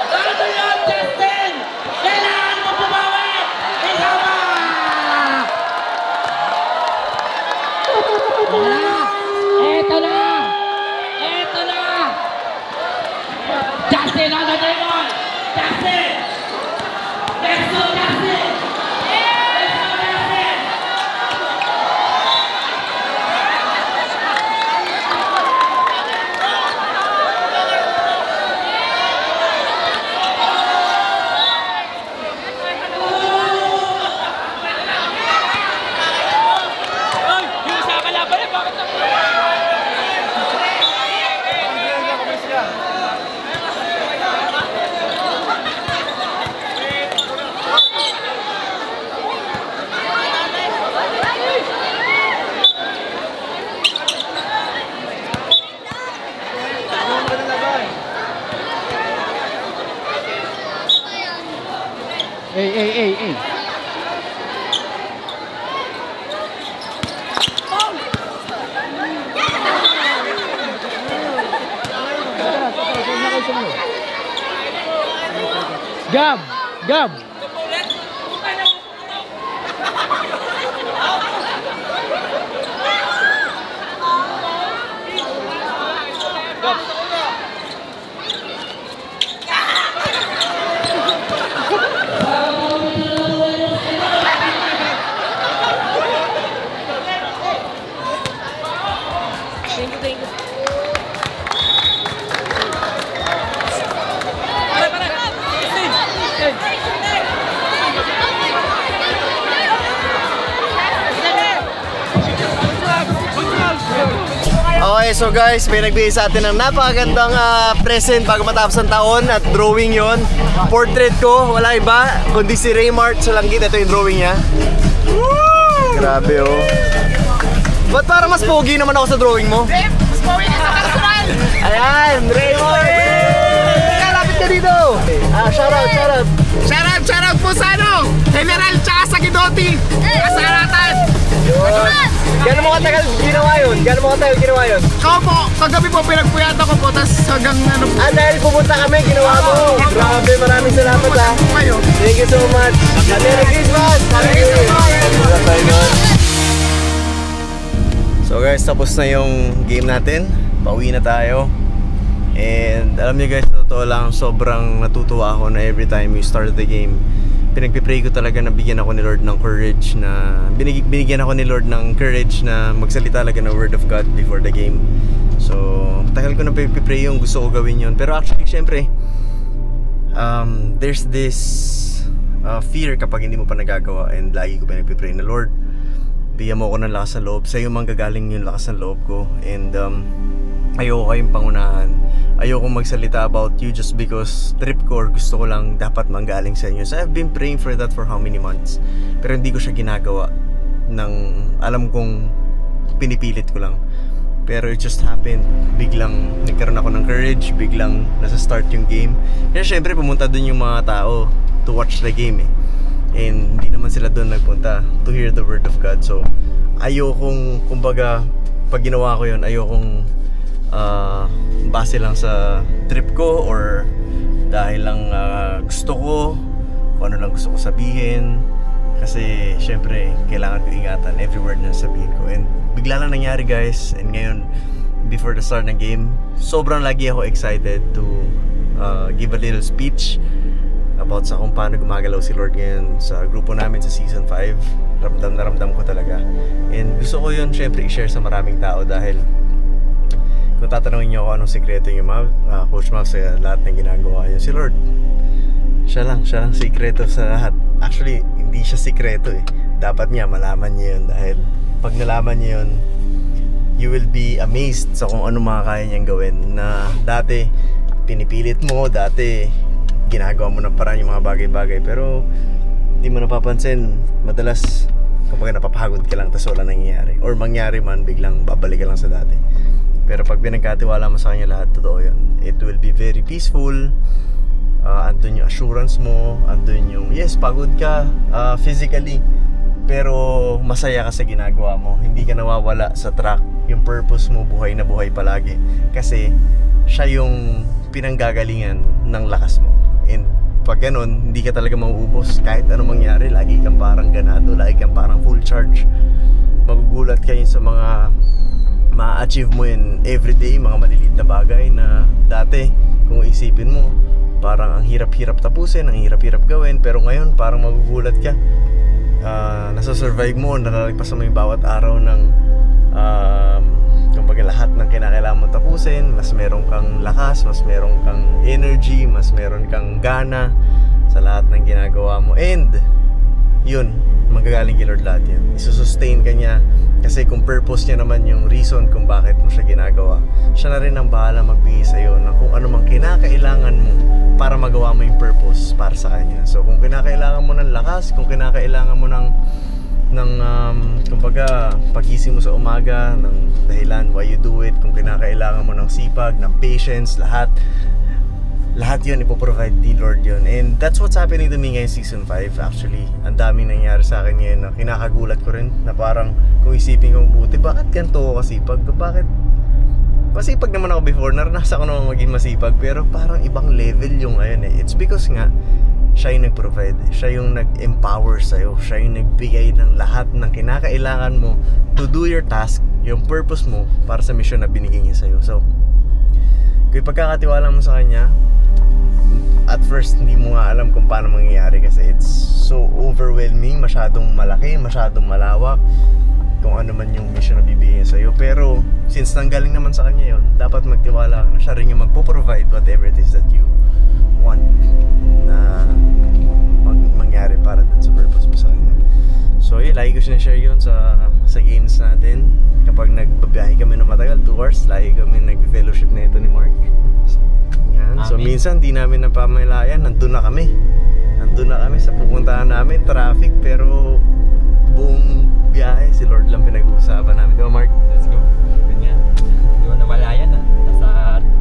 Ano yun, Justin? Kailangan mo bumawi! Ikaw ba? Ito na! Justin on the table! Justin! Let's go, Justin! Let's go, Justin! Hey. Gab! Okay, so guys, may nagbigay sa atin ng napakagandang present bago matapos ang taon at drawing yon. Portrait ko, wala iba, kundi si Raymart Salangit. Ito yung drawing niya. Woo! Grabe oh. Ba't parang mas pogi naman ako sa drawing mo? Mas pogi ka sa personal! Ayan, Raymart! Kalapit ka dito! Shoutout, shoutout! Shoutout po sa General tsaka sa Gidoti! Kasaratan! Gano'n mo katagal ginawa yun? Ako po, kagabi po pinagpuyatan ko po, tas hanggang ano po. Dahil pumunta kami, ginawa mo! Grabe, maraming salamat ha! Thank you so much! Merry Christmas! Happy New Year! So guys, tapos na yung game natin. Pauwi na tayo. And alam niyo guys, totoo lang, sobrang natutuwa ako na every time we start the game, pinagpipray ko talaga na bigyan ako ni Lord ng courage na binigyan ako ni Lord ng courage na magsalita talaga ng word of God before the game. So tagal ko na pinagpipray yung gusto ko gawin yun. Pero actually syempre there's this fear kapag hindi mo pa nagagawa. And lagi ko pinagpipray na Lord, bigyan mo ako ng lakas ng loob. Sa'yo manggagaling yung lakas ng loob ko. And ayoko kayong pangunahan. Ayoko magsalita about you just because trip ko or gusto ko lang dapat manggaling sa inyo. So I've been praying for that for how many months. Pero hindi ko siya ginagawa ng alam kong pinipilit ko lang. Pero it just happened. Biglang nagkaroon ako ng courage. Biglang nasa start yung game. Kaya syempre pumunta dun yung mga tao to watch the game eh. And hindi naman sila dun nagpunta to hear the word of God. So ayokong, kumbaga, pag ginawa ko yun, ayokong base lang sa trip ko or dahil lang gusto ko kung ano lang gusto ko sabihin. Kasi syempre kailangan ko ingatan every word na sabihin ko. And bigla lang nangyari guys. And ngayon, before the start ng game, sobrang lagi ako excited to give a little speech about sa kung paano gumagalaw si Lord ngayon sa grupo namin sa Season 5. Ramdam na ramdam ko talaga. And gusto ko yun syempre i-share sa maraming tao dahil kung tatanungin niyo ako anong sekreto yung Coach Mav sa lahat ng ginagawa niyo, si Lord, siya lang sekreto sa lahat. Actually, hindi siya sekreto eh. Dapat niya malaman niyo yun dahil pag nalaman niyo yun, you will be amazed sa kung ano makakaya niyang gawin na dati pinipilit mo, dati ginagawa mo ng paraan yung mga bagay-bagay pero hindi mo napapansin. Madalas kapag napapagod ka lang tas wala nangyayari or mangyari man, biglang babalik ka lang sa dati. Pero pag pinagkatiwala mo sa kanya lahat, totoo yun. It will be very peaceful. Andun yung assurance mo. Andun yung, yes, pagod ka physically. Pero masaya ka sa ginagawa mo. Hindi ka nawawala sa track. Yung purpose mo, buhay na buhay palagi. Kasi siya yung pinanggagalingan ng lakas mo. And pag ganun, hindi ka talaga mauubos. Kahit anong mangyari, lagi kang parang ganado. Lagi kang parang full charge. Magugulat ka yun sa mga ma-achieve mo yun everyday, mga maliliit na bagay na dati kung isipin mo parang ang hirap-hirap tapusin, ang hirap-hirap gawin, pero ngayon parang magugulat ka. Nasa-survive mo, nalalagpasan mo yung bawat araw ng kumbaga lahat ng kinakailangan mo tapusin. Mas meron kang lakas, mas meron kang energy, mas meron kang gana sa lahat ng ginagawa mo. And yun, manggagaling kay Lord lahat yun. Isusustain ka niya kasi kung purpose niya naman yung reason kung bakit mo siya ginagawa, siya na rin ang bahala magbigay sa'yo ng kung ano mang kinakailangan mo para magawa mo yung purpose para sa kanya. So kung kinakailangan mo ng lakas, kung kinakailangan mo ng kumbaga pagising mo sa umaga, ng dahilan why you do it, kung kinakailangan mo ng sipag, ng patience, lahat yun ipoprovide ni Lord yun. And that's what's happening to me ngayon Season 5 actually. Ang daming nangyari sa akin ngayon na kinakagulat ko rin na parang kung isipin kong buti, bakit ganito ako kasipag? Bakit? Masipag naman ako before, naranasan ko naman maging masipag, pero parang ibang level yung ngayon eh. It's because nga siya yung nag-provide, siya yung nag-empower sa'yo, siya yung nagbigay ng lahat ng kinakailangan mo to do your task, yung purpose mo para sa mission na binigay niya sa'yo. So kung pagkakatiwala mo sa kanya, at first hindi mo nga alam kung paano mangyayari kasi it's so overwhelming, masyadong malaki, masyadong malawak kung ano man yung mission na bibigyan sa'yo. Pero since nanggaling naman sa kanya yun, dapat magtiwala ka na siya rin yung magpo-provide whatever it is that you want na mangyari para dun sa purpose mo sa kanya. So lagi ko sinashare yun sa games natin. Kapag nagbabiyahe kami na matagal, 2 course, lagi kami nag-fellowship na ito ni Mark. Yan. So Amen. minsan di namin napamalayan, nandun na kami. Nandun na kami sa pupuntahan namin, traffic, pero buong biyahe si Lord lang pinag-uusapan namin. Di ba, Mark? Let's go. Ganyan. Hindi mo na malayan na. Nasa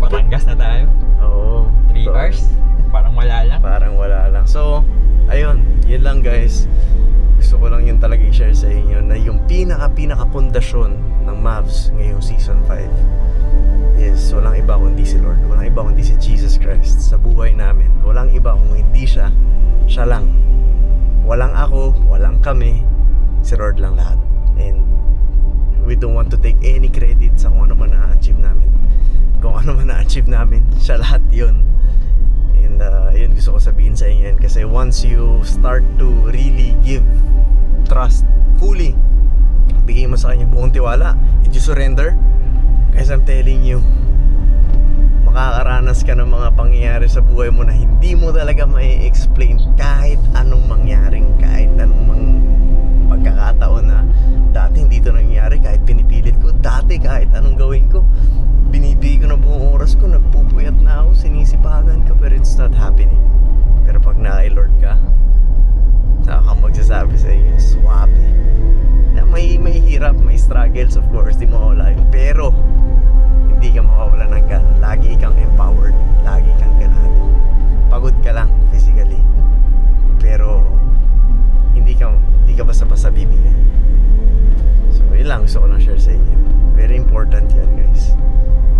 Batangas na tayo. Oo. 3 So, hours. Parang wala lang. Parang wala lang. So, ayun, yun lang guys. Gusto ko lang yun talaga i-share sa inyo na yung pinaka-pundasyon ng Mavs ngayong season 5 is walang iba kundi si Lord. Walang iba kundi si Jesus Christ sa buhay namin. Walang iba kung hindi siya. Siya lang. Walang ako, walang kami. Si Lord lang lahat. And we don't want to take any credit sa kung ano man na-achieve namin. Kung ano man na-achieve namin, siya lahat yun. And yun gusto ko sabihin sa inyo yan. Kasi once you start to really give trust fully, bigay mo sa kanya buong tiwala, and you surrender, guys, I'm telling you, makakaranas ka ng mga pangyayari sa buhay mo na hindi mo talaga mai-explain kahit anong mangyaring, kahit anong pagkakataon na dati hindi ito nangyayari, kahit pinipilit ko, dati kahit anong gawin ko, binibigay ko na buong oras ko, nagpupuyat na ako, sinisipagan ko, pero it's not happening. Pero pag naka-Lord ka, saka ka magsasabi sa iyo, swabe. May hirap, may struggles, of course, di mo mawala yun. Pero hindi ka mawawala ng gan. Lagi kang empowered, lagi kang ganado. Pagod ka lang physically, pero hindi ka basta-basta bibigay. So yun lang gusto ko lang share sa inyo. Very important yan guys,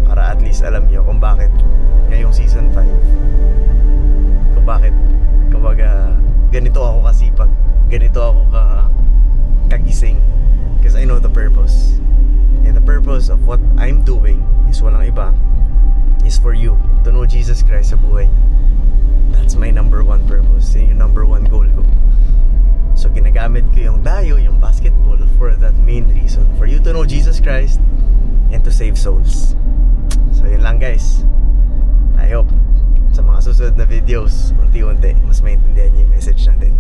para at least alam nyo kung bakit ngayong season 5, kung bakit kumbaga ganito ako kasipag, ganito ako kagising, because I know the purpose. And the purpose of what I'm doing is walang iba, is for you to know Jesus Christ sa buhay niyo. That's my number one purpose. Yun yung number one goal ko. So ginagamit ko yung dayo, yung basketball, for that main reason, for you to know Jesus Christ and to save souls. So yun lang guys. I hope sa mga susunod na videos, unti-unti mas maintindihan niyo yung message natin.